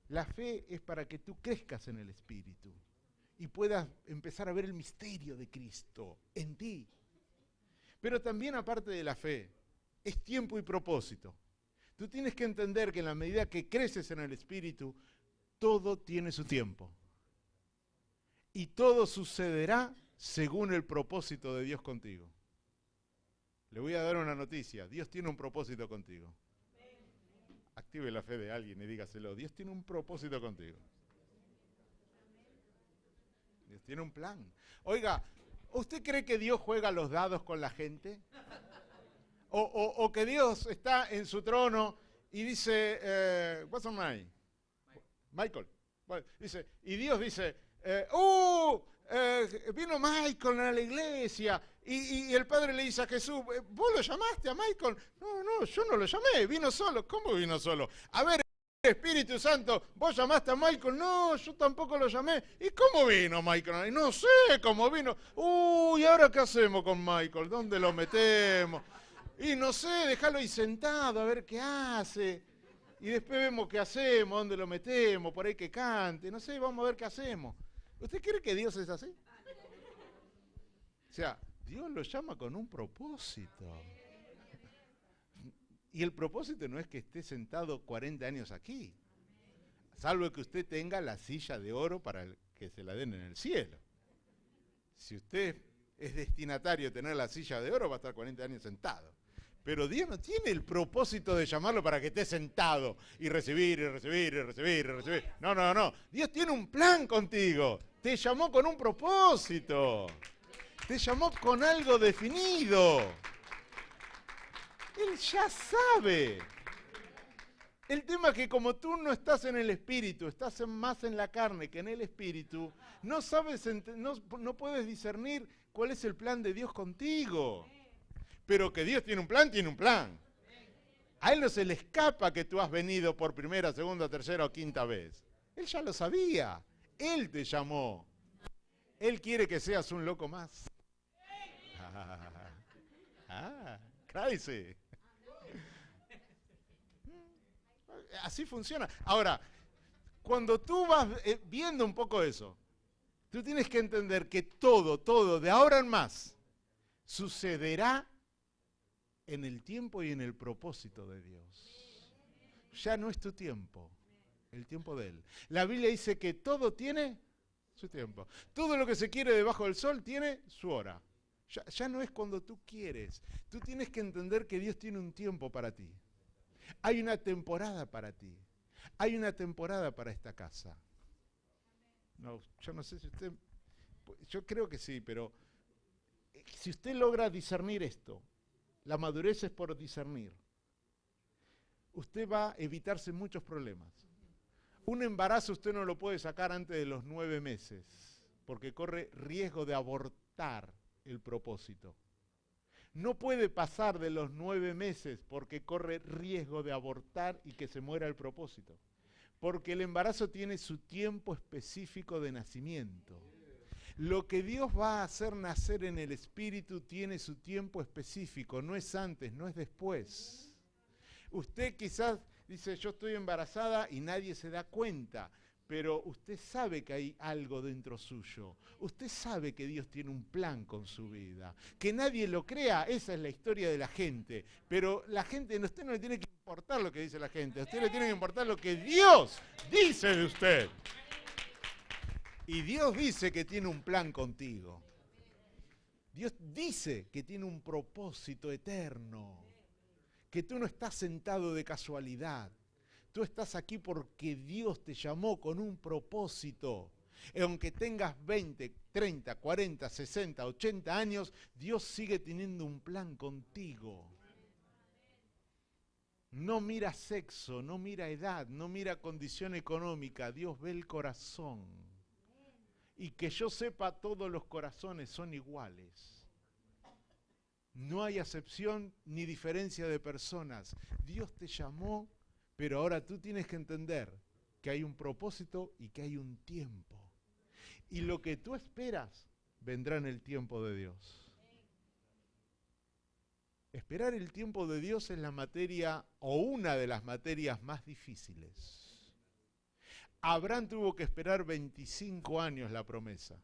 La fe es para que tú crezcas en el Espíritu y puedas empezar a ver el misterio de Cristo en ti. Pero también aparte de la fe, es tiempo y propósito. Tú tienes que entender que en la medida que creces en el Espíritu, todo tiene su tiempo. Y todo sucederá según el propósito de Dios contigo. Le voy a dar una noticia. Dios tiene un propósito contigo. Active la fe de alguien y dígaselo. Dios tiene un propósito contigo. Dios tiene un plan. Oiga, ¿usted cree que Dios juega los dados con la gente? O que Dios está en su trono y dice, what's your name? Michael. Bueno, dice, y Dios dice, vino Michael a la iglesia y el padre le dice a Jesús, ¿vos lo llamaste a Michael? No, yo no lo llamé, vino solo. ¿Cómo vino solo? A ver, Espíritu Santo, ¿vos llamaste a Michael? No, yo tampoco lo llamé. ¿Y cómo vino Michael? No sé cómo vino. ¿Y ahora qué hacemos con Michael? ¿Dónde lo metemos? Y no sé, déjalo ahí sentado a ver qué hace. Y después vemos qué hacemos, dónde lo metemos, por ahí que cante. No sé, vamos a ver qué hacemos. ¿Usted cree que Dios es así? O sea, Dios lo llama con un propósito. Y el propósito no es que esté sentado 40 años aquí, salvo que usted tenga la silla de oro para que se la den en el cielo. Si usted es destinatario de tener la silla de oro, va a estar 40 años sentado. Pero Dios no tiene el propósito de llamarlo para que esté sentado y recibir, y recibir, y recibir, y recibir. No. Dios tiene un plan contigo. Te llamó con un propósito. Te llamó con algo definido. Él ya sabe. El tema es que como tú no estás en el espíritu, estás más en la carne que en el espíritu, no sabes, no puedes discernir cuál es el plan de Dios contigo. Pero que Dios tiene un plan, tiene un plan. A Él no se le escapa que tú has venido por primera, segunda, tercera o quinta vez. Él ya lo sabía. Él te llamó. Él quiere que seas un loco más. Crazy. Así funciona. Ahora, cuando tú vas viendo un poco eso, tú tienes que entender que todo, de ahora en más, sucederá en el tiempo y en el propósito de Dios. Ya no es tu tiempo, el tiempo de Él. La Biblia dice que todo tiene su tiempo. Todo lo que se quiere debajo del sol tiene su hora. Ya no es cuando tú quieres. Tú tienes que entender que Dios tiene un tiempo para ti. Hay una temporada para ti. Hay una temporada para esta casa. No, yo no sé si usted... Yo creo que sí, pero si usted logra discernir esto, la madurez es por discernir, usted va a evitarse muchos problemas. Un embarazo usted no lo puede sacar antes de los 9 meses, porque corre riesgo de abortar el propósito. No puede pasar de los 9 meses porque corre riesgo de abortar y que se muera el propósito. Porque el embarazo tiene su tiempo específico de nacimiento. Lo que Dios va a hacer nacer en el espíritu tiene su tiempo específico, no es antes, no es después. Usted quizás dice, yo estoy embarazada y nadie se da cuenta, pero usted sabe que hay algo dentro suyo. Usted sabe que Dios tiene un plan con su vida. Que nadie lo crea, esa es la historia de la gente. Pero la gente, a usted no le tiene que importar lo que dice la gente, a usted le tiene que importar lo que Dios dice de usted. Y Dios dice que tiene un plan contigo. Dios dice que tiene un propósito eterno, que tú no estás sentado de casualidad. Tú estás aquí porque Dios te llamó con un propósito. Aunque tengas 20, 30, 40, 60, 80 años, Dios sigue teniendo un plan contigo. No mira sexo, no mira edad, no mira condición económica. Dios ve el corazón. Y que yo sepa, todos los corazones son iguales. No hay acepción ni diferencia de personas. Dios te llamó, pero ahora tú tienes que entender que hay un propósito y que hay un tiempo. Y lo que tú esperas vendrá en el tiempo de Dios. Esperar el tiempo de Dios es la materia o una de las materias más difíciles. Abraham tuvo que esperar 25 años la promesa.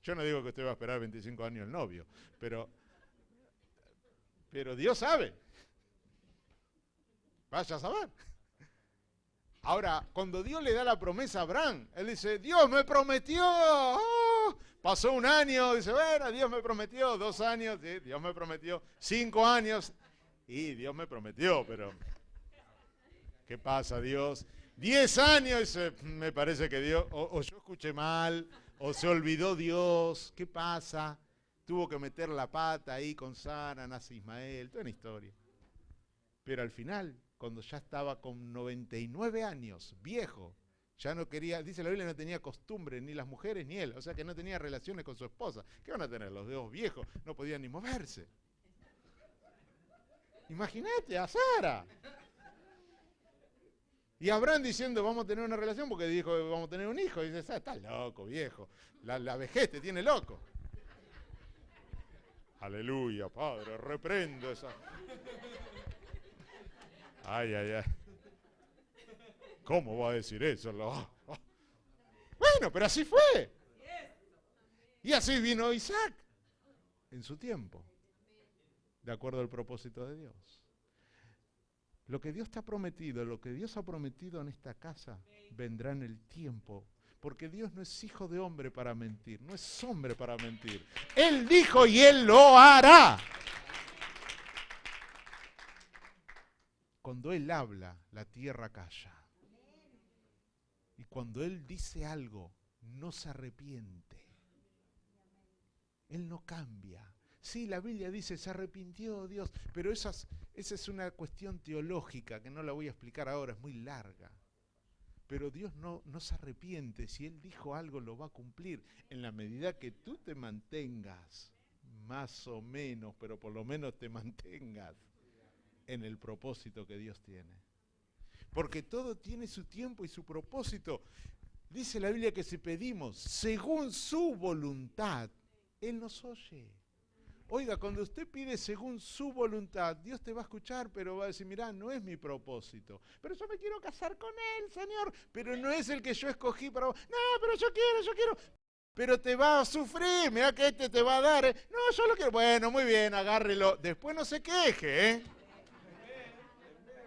Yo no digo que usted va a esperar 25 años el novio, pero Dios sabe. Vaya a saber. Ahora, cuando Dios le da la promesa a Abraham, él dice, Dios me prometió. Oh, pasó un año, dice, bueno, Dios me prometió, 2 años, sí, Dios me prometió, 5 años, y Dios me prometió, pero ¿qué pasa, Dios? 10 años, dice, me parece que Dios, o yo escuché mal, o se olvidó Dios, ¿qué pasa? Tuvo que meter la pata ahí con Sara, nace Ismael, toda una historia. Pero al final, cuando ya estaba con 99 años, viejo, ya no quería, dice la Biblia, no tenía costumbre, ni las mujeres ni él, o sea que no tenía relaciones con su esposa. ¿Qué van a tener los dedos viejos? No podían ni moverse. Imagínate a Sara. Y Abraham diciendo, vamos a tener una relación porque dijo, vamos a tener un hijo. Y dice, estás loco, viejo. La vejez te tiene loco. Aleluya, Padre, reprendo esa... Ay, ay, ay. ¿Cómo va a decir eso? Bueno, pero así fue. Y así vino Isaac en su tiempo, de acuerdo al propósito de Dios. Lo que Dios te ha prometido, lo que Dios ha prometido en esta casa, vendrá en el tiempo. Porque Dios no es hijo de hombre para mentir, no es hombre para mentir. Él dijo y Él lo hará. Cuando Él habla, la tierra calla. Y cuando Él dice algo, no se arrepiente. Él no cambia. Sí, la Biblia dice, se arrepintió Dios, pero esa es una cuestión teológica que no la voy a explicar ahora, es muy larga. Pero Dios no se arrepiente. Si Él dijo algo, lo va a cumplir. En la medida que tú te mantengas, más o menos, pero por lo menos te mantengas en el propósito que Dios tiene. Porque todo tiene su tiempo y su propósito. Dice la Biblia que si pedimos según su voluntad, Él nos oye. Oiga, cuando usted pide según su voluntad, Dios te va a escuchar, pero va a decir, mirá, no es mi propósito. Pero yo me quiero casar con Él, Señor, pero no es el que yo escogí para vos. No, pero yo quiero. Pero te va a sufrir, mirá que este te va a dar. No, yo lo quiero. Bueno, muy bien, agárrelo. Después no se queje, ¿eh?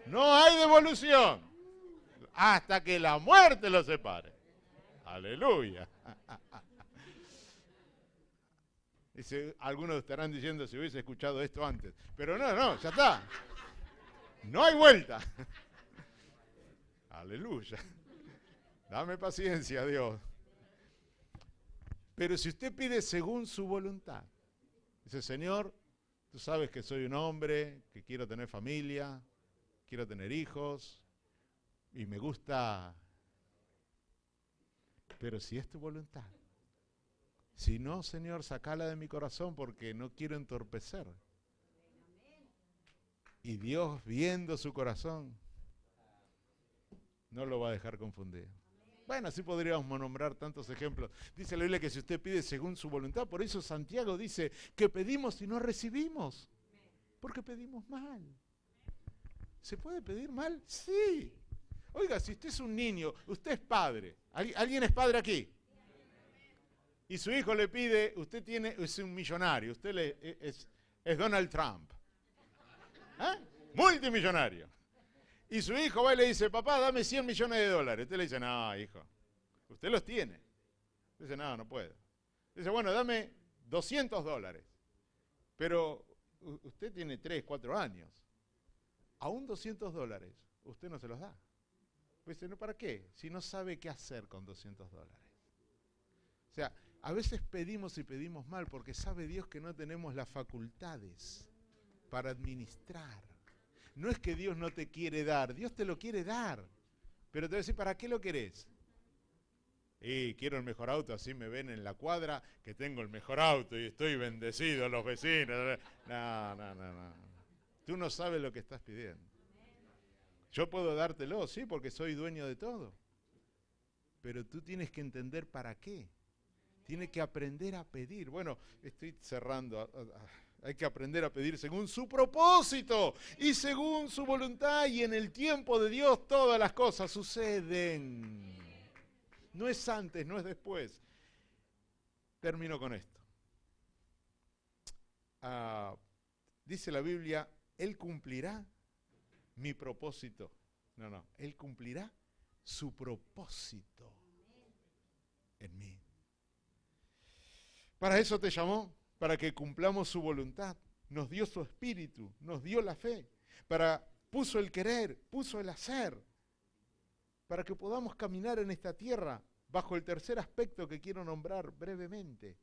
No hay devolución hasta que la muerte los separe. Aleluya. Dice, algunos estarán diciendo si hubiese escuchado esto antes. Pero no, ya está. No hay vuelta. Aleluya. Dame paciencia, Dios. Pero si usted pide según su voluntad, dice, Señor, tú sabes que soy un hombre, que quiero tener familia, quiero tener hijos, y me gusta, pero si es tu voluntad. Si no, Señor, sacala de mi corazón porque no quiero entorpecer. Y Dios, viendo su corazón, no lo va a dejar confundir. Bueno, así podríamos nombrar tantos ejemplos. Dice la Biblia que si usted pide según su voluntad, por eso Santiago dice que pedimos y no recibimos, porque pedimos mal. ¿Se puede pedir mal? Sí. Oiga, si usted es un niño, usted es padre. ¿Alguien es padre aquí? Y su hijo le pide, es un millonario, usted es Donald Trump. ¿Eh? Multimillonario. Y su hijo va y le dice, papá, dame $100 millones. Usted le dice, no, hijo, usted los tiene. Dice, no puedo. Dice, bueno, dame $200. Pero usted tiene 3, 4 años. Aún $200, usted no se los da. Pues dice, ¿no, para qué? Si no sabe qué hacer con $200. O sea, a veces pedimos y pedimos mal porque sabe Dios que no tenemos las facultades para administrar. No es que Dios no te quiere dar, Dios te lo quiere dar. Pero te va a decir, ¿para qué lo querés? Y quiero el mejor auto, así me ven en la cuadra que tengo el mejor auto y estoy bendecido a los vecinos. No. Tú no sabes lo que estás pidiendo. Yo puedo dártelo, sí, porque soy dueño de todo. Pero tú tienes que entender para qué. Tienes que aprender a pedir. Bueno, estoy cerrando. Hay que aprender a pedir según su propósito y según su voluntad. Y en el tiempo de Dios todas las cosas suceden. No es antes, no es después. Termino con esto. Dice la Biblia, Él cumplirá mi propósito. No, Él cumplirá su propósito en mí. Para eso te llamó, para que cumplamos su voluntad. Nos dio su espíritu, nos dio la fe. Puso el querer, puso el hacer. Para que podamos caminar en esta tierra bajo el tercer aspecto que quiero nombrar brevemente.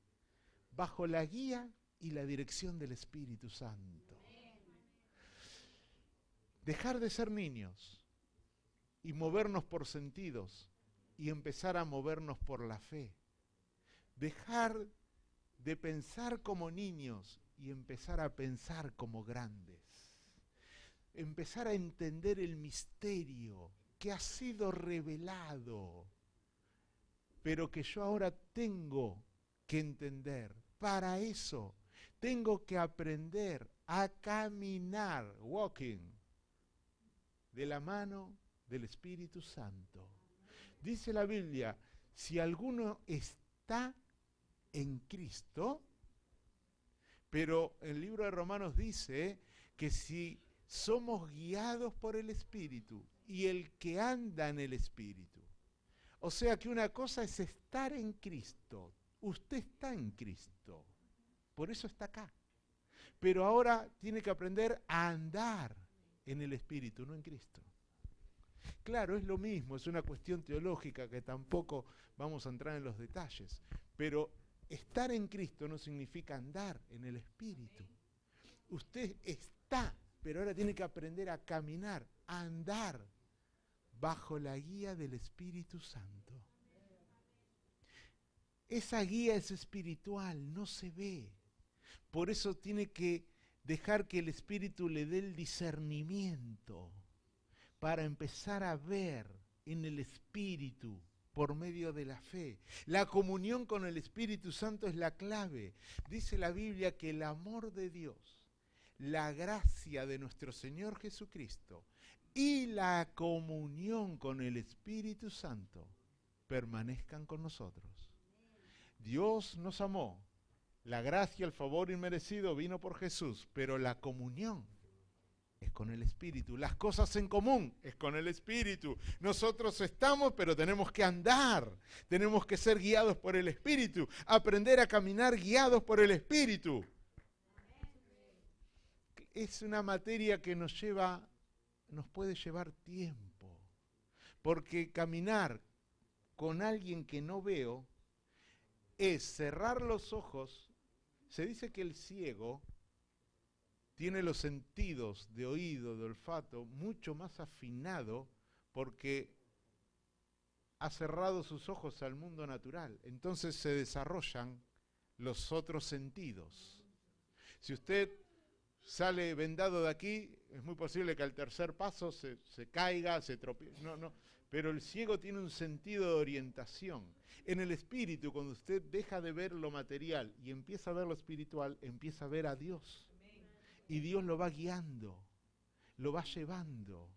Bajo la guía y la dirección del Espíritu Santo. Dejar de ser niños y movernos por sentidos y empezar a movernos por la fe. Dejar de pensar como niños y empezar a pensar como grandes. Empezar a entender el misterio que ha sido revelado, pero que yo ahora tengo que entender. Para eso tengo que aprender a caminar, walking, de la mano del Espíritu Santo. Dice la Biblia, si alguno está en Cristo, pero el libro de Romanos dice que si somos guiados por el Espíritu y el que anda en el Espíritu. O sea que una cosa es estar en Cristo. Usted está en Cristo, por eso está acá. Pero ahora tiene que aprender a andar en el Espíritu, no en Cristo. Claro, es lo mismo, es una cuestión teológica que tampoco vamos a entrar en los detalles, pero estar en Cristo no significa andar en el Espíritu. Usted está, pero ahora tiene que aprender a caminar, a andar bajo la guía del Espíritu Santo. Esa guía es espiritual, no se ve. Por eso tiene que dejar que el Espíritu le dé el discernimiento para empezar a ver en el Espíritu por medio de la fe. La comunión con el Espíritu Santo es la clave. Dice la Biblia que el amor de Dios, la gracia de nuestro Señor Jesucristo y la comunión con el Espíritu Santo permanezcan con nosotros. Dios nos amó. La gracia, el favor inmerecido vino por Jesús, pero la comunión es con el Espíritu. Las cosas en común es con el Espíritu. Nosotros estamos, pero tenemos que andar. Tenemos que ser guiados por el Espíritu. Aprender a caminar guiados por el Espíritu. Es una materia que nos puede llevar tiempo. Porque caminar con alguien que no veo es cerrar los ojos. Se dice que el ciego tiene los sentidos de oído, de olfato, mucho más afinado porque ha cerrado sus ojos al mundo natural. Entonces se desarrollan los otros sentidos. Si usted sale vendado de aquí, es muy posible que al tercer paso se caiga, se tropiece. No. Pero el ciego tiene un sentido de orientación. En el espíritu, cuando usted deja de ver lo material y empieza a ver lo espiritual, empieza a ver a Dios. Y Dios lo va guiando, lo va llevando.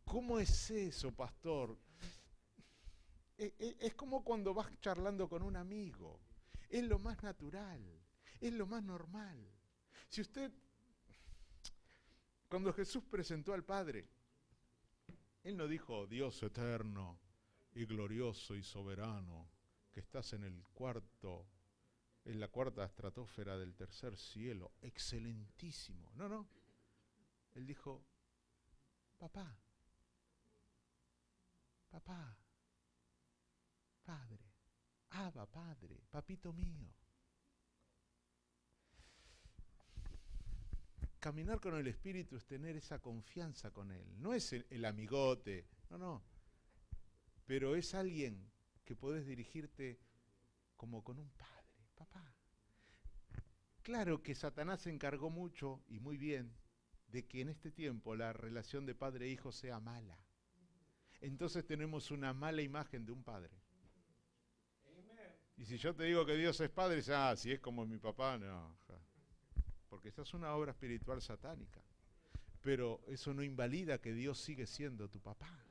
¿Cómo es eso, pastor? Es como cuando vas charlando con un amigo. Es lo más natural, es lo más normal. Si usted, cuando Jesús presentó al Padre, Él no dijo, Dios eterno y glorioso y soberano, que estás en el cuarto en la cuarta estratosfera del tercer cielo, excelentísimo. No, no. Él dijo, papá, papá, padre, Abba, padre, papito mío. Caminar con el Espíritu es tener esa confianza con Él. No es el amigote, no, no. Pero es alguien que podés dirigirte como con un padre, papá. Claro que Satanás se encargó mucho y muy bien de que en este tiempo la relación de padre e hijo sea mala. Entonces tenemos una mala imagen de un padre. Y si yo te digo que Dios es padre, dices, si es como mi papá, no. Porque esa es una obra espiritual satánica. Pero eso no invalida que Dios sigue siendo tu papá.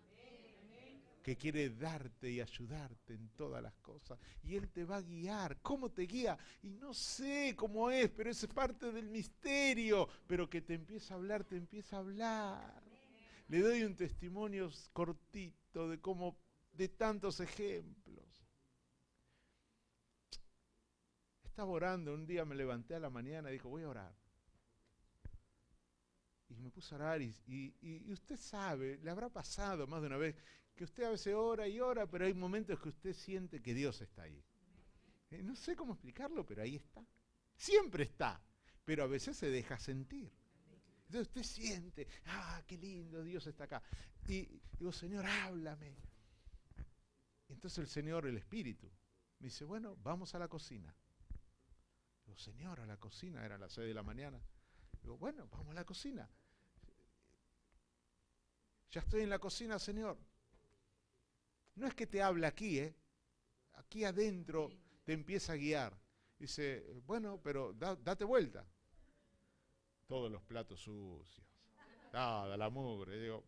Que quiere darte y ayudarte en todas las cosas. Y Él te va a guiar. ¿Cómo te guía? Y no sé cómo es, pero es parte del misterio. Pero que te empieza a hablar, te empieza a hablar. Le doy un testimonio cortito de cómo, de tantos ejemplos. Estaba orando, un día me levanté a la mañana y dijo, voy a orar. Y me puse a orar y usted sabe, le habrá pasado más de una vez, que usted a veces ora y ora, pero hay momentos que usted siente que Dios está ahí. No sé cómo explicarlo, pero ahí está. Siempre está, pero a veces se deja sentir. Entonces usted siente, qué lindo, Dios está acá. Y digo, Señor, háblame. Y entonces el Señor, el Espíritu, me dice, bueno, vamos a la cocina. Digo, Señor, a la cocina, era las 6 de la mañana. Digo, bueno, vamos a la cocina. Ya estoy en la cocina, Señor. No es que te habla aquí, aquí adentro te empieza a guiar. Dice, bueno, pero date vuelta. Todos los platos sucios. Nada, la mugre. Digo,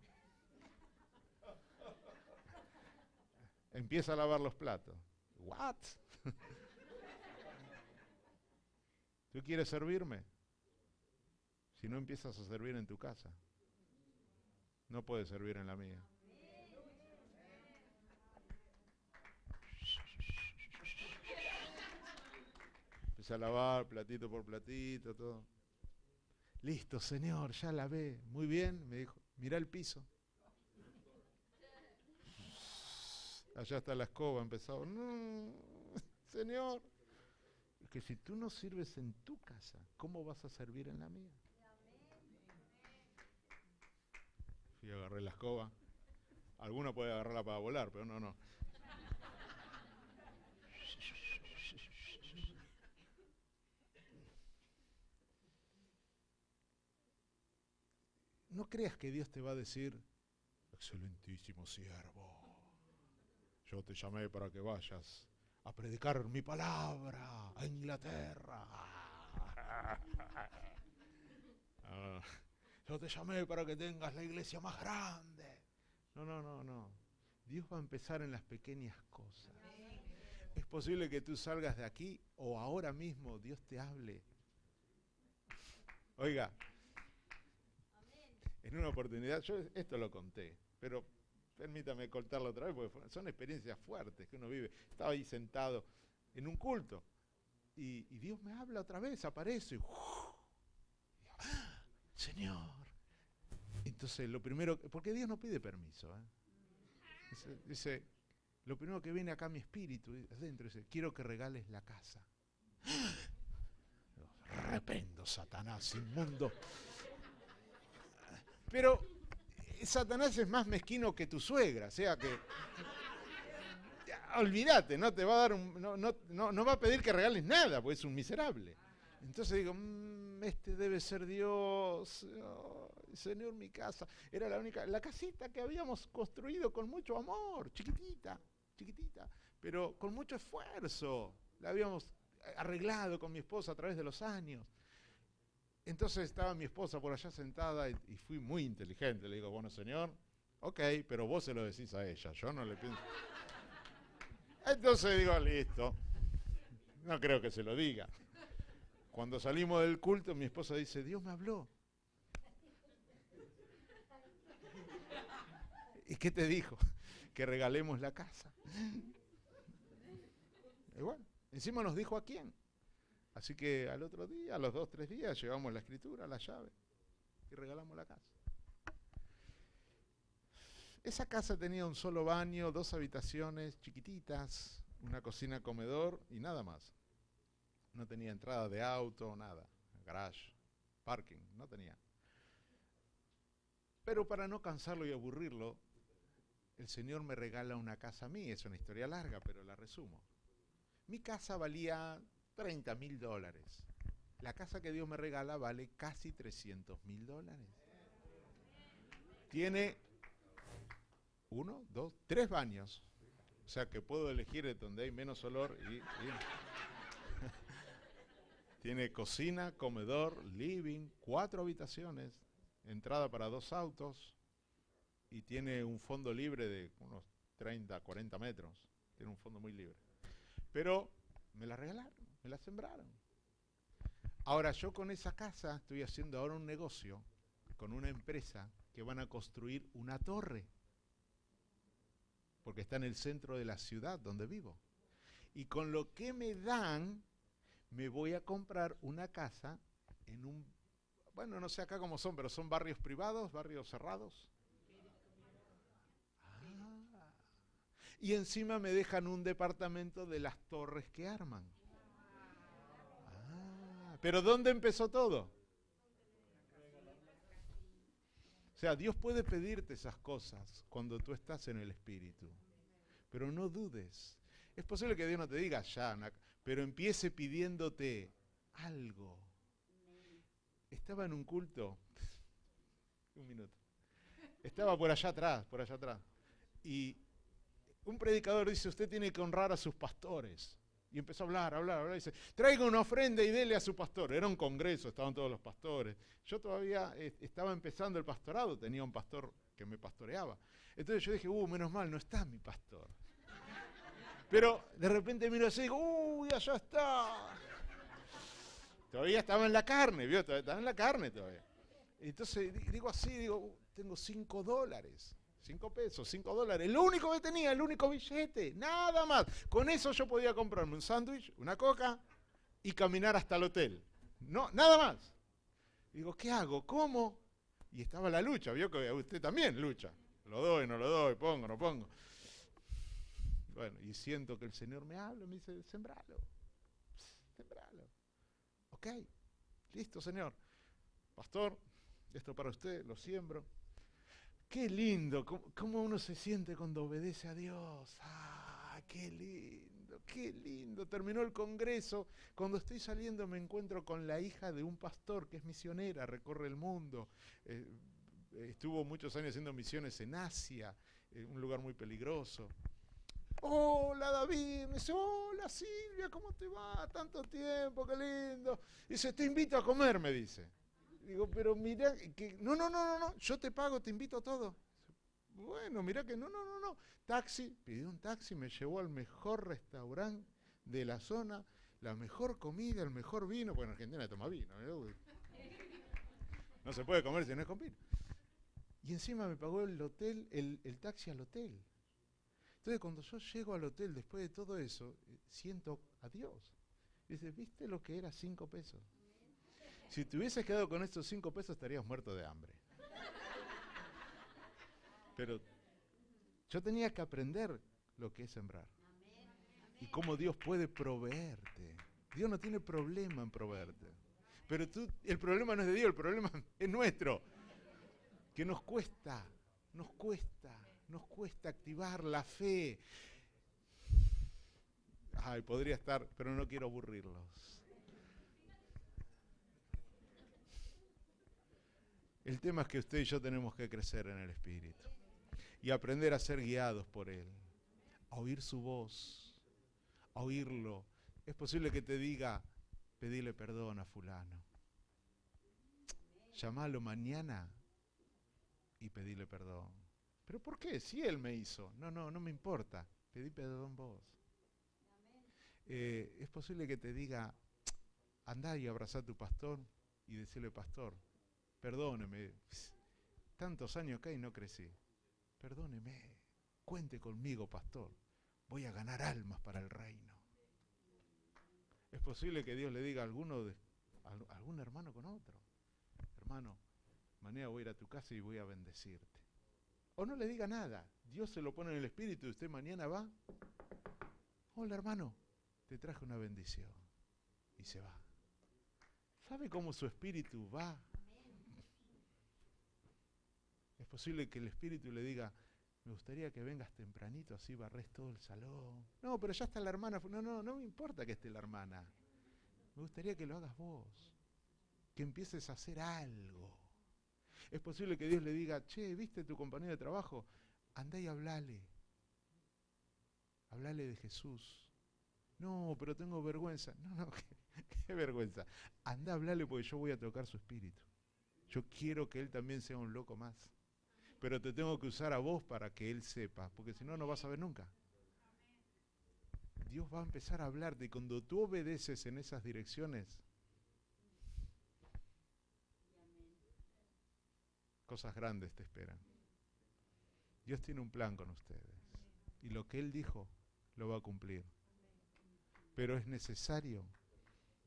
empieza a lavar los platos. ¿What? ¿Tú quieres servirme? Si no empiezas a servir en tu casa, no puedes servir en la mía. Empecé a lavar platito por platito, todo. Listo, Señor, ya lavé. Muy bien, me dijo, mirá el piso. Allá está la escoba, empezaba. No, Señor, es que si tú no sirves en tu casa, ¿cómo vas a servir en la mía? Fui, agarré la escoba. Alguno puede agarrarla para volar, pero no. No creas que Dios te va a decir, excelentísimo siervo, yo te llamé para que vayas a predicar mi palabra a Inglaterra. Yo te llamé para que tengas la iglesia más grande. No. Dios va a empezar en las pequeñas cosas. Es posible que tú salgas de aquí o ahora mismo Dios te hable. Oiga, en una oportunidad, yo esto lo conté, pero permítame contarlo otra vez, porque son experiencias fuertes que uno vive. Estaba ahí sentado en un culto y Dios me habla otra vez, aparece. Señor. Entonces, lo primero, porque Dios no pide permiso. Dice, lo primero que viene acá mi espíritu, adentro, dice, quiero que regales la casa. Reprendo, Satanás, inmundo. Pero Satanás es más mezquino que tu suegra, o sea que olvídate, no te va a dar no va a pedir que regales nada, porque es un miserable. Entonces digo, este debe ser Dios, Señor, mi casa. Era la casita que habíamos construido con mucho amor, chiquitita, pero con mucho esfuerzo. La habíamos arreglado con mi esposa a través de los años. Entonces estaba mi esposa por allá sentada y fui muy inteligente. Le digo, bueno, Señor, ok, pero vos se lo decís a ella, yo no le pienso. Entonces digo, listo, no creo que se lo diga. Cuando salimos del culto, mi esposa dice, Dios me habló. ¿Y qué te dijo? Que regalemos la casa. Y bueno, encima nos dijo a quién. Así que al otro día, a los 2, 3 días, llevamos la escritura, la llave y regalamos la casa. Esa casa tenía un solo baño, 2 habitaciones chiquititas, una cocina, comedor y nada más. No tenía entrada de auto, nada, garage, parking, no tenía. Pero para no cansarlo y aburrirlo, el Señor me regala una casa a mí. Es una historia larga, pero la resumo. Mi casa valía $30.000. La casa que Dios me regala vale casi $300.000. Tiene 1, 2, 3 baños. O sea que puedo elegir donde hay menos olor y tiene cocina, comedor, living, 4 habitaciones, entrada para 2 autos y tiene un fondo libre de unos 30, 40 metros. Tiene un fondo muy libre. Pero me la regalaron, me la sembraron. Ahora yo con esa casa estoy haciendo ahora un negocio con una empresa que van a construir una torre. Porque está en el centro de la ciudad donde vivo. Y con lo que me dan, me voy a comprar una casa en un, bueno, no sé acá cómo son, pero son barrios privados, barrios cerrados. Ah. Y encima me dejan un departamento de las torres que arman. Ah. Pero ¿dónde empezó todo? O sea, Dios puede pedirte esas cosas cuando tú estás en el Espíritu. Pero no dudes. Es posible que Dios no te diga ya, pero empiece pidiéndote algo. Estaba en un culto, un minuto, estaba por allá atrás, y un predicador dice, usted tiene que honrar a sus pastores. Y empezó a hablar, dice, traiga una ofrenda y dele a su pastor. Era un congreso, estaban todos los pastores. Yo todavía estaba empezando el pastorado, tenía un pastor que me pastoreaba. Entonces yo dije, menos mal, no está mi pastor. Pero de repente miro así y digo, allá está. Todavía estaba en la carne, ¿vio? Estaba en la carne todavía. Entonces digo así, tengo $5. 5 pesos, $5. El único que tenía, el único billete, nada más. Con eso yo podía comprarme un sándwich, una coca y caminar hasta el hotel. No, nada más. Digo, ¿qué hago? ¿Cómo? Y estaba la lucha, vio que usted también lucha. Lo doy, no lo doy, pongo, no pongo. Bueno, y siento que el Señor me habla, me dice, sembralo. Sembralo. Ok, listo, Señor. Pastor, esto para usted, lo siembro. Qué lindo, cómo uno se siente cuando obedece a Dios. Ah, qué lindo, qué lindo. Terminó el congreso. Cuando estoy saliendo me encuentro con la hija de un pastor que es misionera, recorre el mundo. Estuvo muchos años haciendo misiones en Asia, un lugar muy peligroso. Hola David, me dice, hola Silvia, ¿cómo te va? Tanto tiempo, qué lindo. Dice, te invito a comer, me dice. Digo, pero mirá, que no, yo te pago, te invito a todo. Bueno, mirá que no. Taxi, pidió un taxi, me llevó al mejor restaurante de la zona, la mejor comida, el mejor vino, porque en Argentina toma vino, ¿eh? No se puede comer si no es con vino. Y encima me pagó el hotel, el taxi al hotel. Entonces cuando yo llego al hotel después de todo eso, siento a Dios. Dice, ¿viste lo que era 5 pesos? Si te hubieses quedado con estos 5 pesos estarías muerto de hambre. Pero yo tenía que aprender lo que es sembrar. Y cómo Dios puede proveerte. Dios no tiene problema en proveerte. Pero el problema no es de Dios, el problema es nuestro. Que nos cuesta activar la fe. Ay, podría estar, pero no quiero aburrirlos. El tema es que usted y yo tenemos que crecer en el Espíritu y aprender a ser guiados por Él, a oír su voz, a oírlo. Es posible que te diga, pedile perdón a fulano. Llámalo mañana y pedile perdón. ¿Pero por qué? Si Él me hizo. No me importa. Pedí perdón vos. Es posible que te diga, andá y abrazá a tu pastor y decirle, pastor, perdóneme, tantos años acá y no crecí. Perdóneme, cuente conmigo, pastor. Voy a ganar almas para el reino. Es posible que Dios le diga a algún hermano con otro: hermano, mañana voy a ir a tu casa y voy a bendecirte. O no le diga nada, Dios se lo pone en el espíritu y usted mañana va: hola hermano, te traje una bendición. Y se va. ¿Sabe cómo su espíritu va? Es posible que el espíritu le diga: me gustaría que vengas tempranito, así barres todo el salón. No, pero ya está la hermana. No me importa que esté la hermana. Me gustaría que lo hagas vos, que empieces a hacer algo. Es posible que Dios le diga: che, ¿viste tu compañero de trabajo? Andá y hablale de Jesús. No, pero tengo vergüenza. No, qué vergüenza. Andá a hablarle, porque yo voy a tocar su espíritu. Yo quiero que él también sea un loco más. Pero te tengo que usar a vos para que él sepa, porque si no, no vas a ver nunca. Dios va a empezar a hablarte, y cuando tú obedeces en esas direcciones, cosas grandes te esperan. Dios tiene un plan con ustedes, y lo que Él dijo lo va a cumplir. Pero es necesario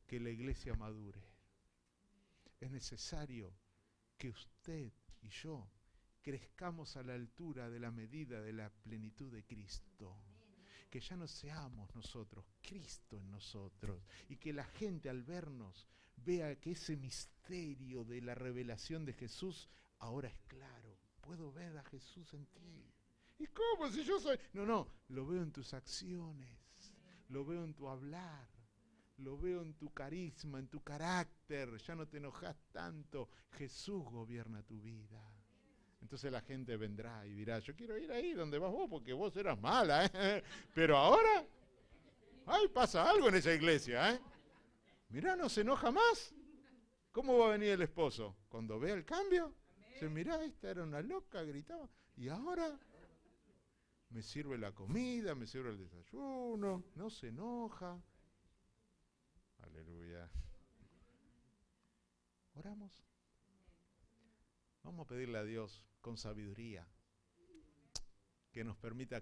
que la iglesia madure. Es necesario que usted y yo crezcamos a la altura de la medida de la plenitud de Cristo. Que ya no seamos nosotros, Cristo en nosotros. Y que la gente, al vernos, vea que ese misterio de la revelación de Jesús ahora es claro. Puedo ver a Jesús en ti. ¿Y cómo si yo soy? No, lo veo en tus acciones, lo veo en tu hablar, lo veo en tu carisma, en tu carácter. Ya no te enojas tanto. Jesús gobierna tu vida. Entonces la gente vendrá y dirá: yo quiero ir ahí donde vas vos, porque vos eras mala, ¿eh? Pero ahora, ay, pasa algo en esa iglesia, ¿eh? Mirá, no se enoja más. ¿Cómo va a venir el esposo? Cuando vea el cambio, dice: mirá, esta era una loca, gritaba, y ahora me sirve la comida, me sirve el desayuno, no se enoja. Aleluya. Oramos. Vamos a pedirle a Dios con sabiduría que nos permita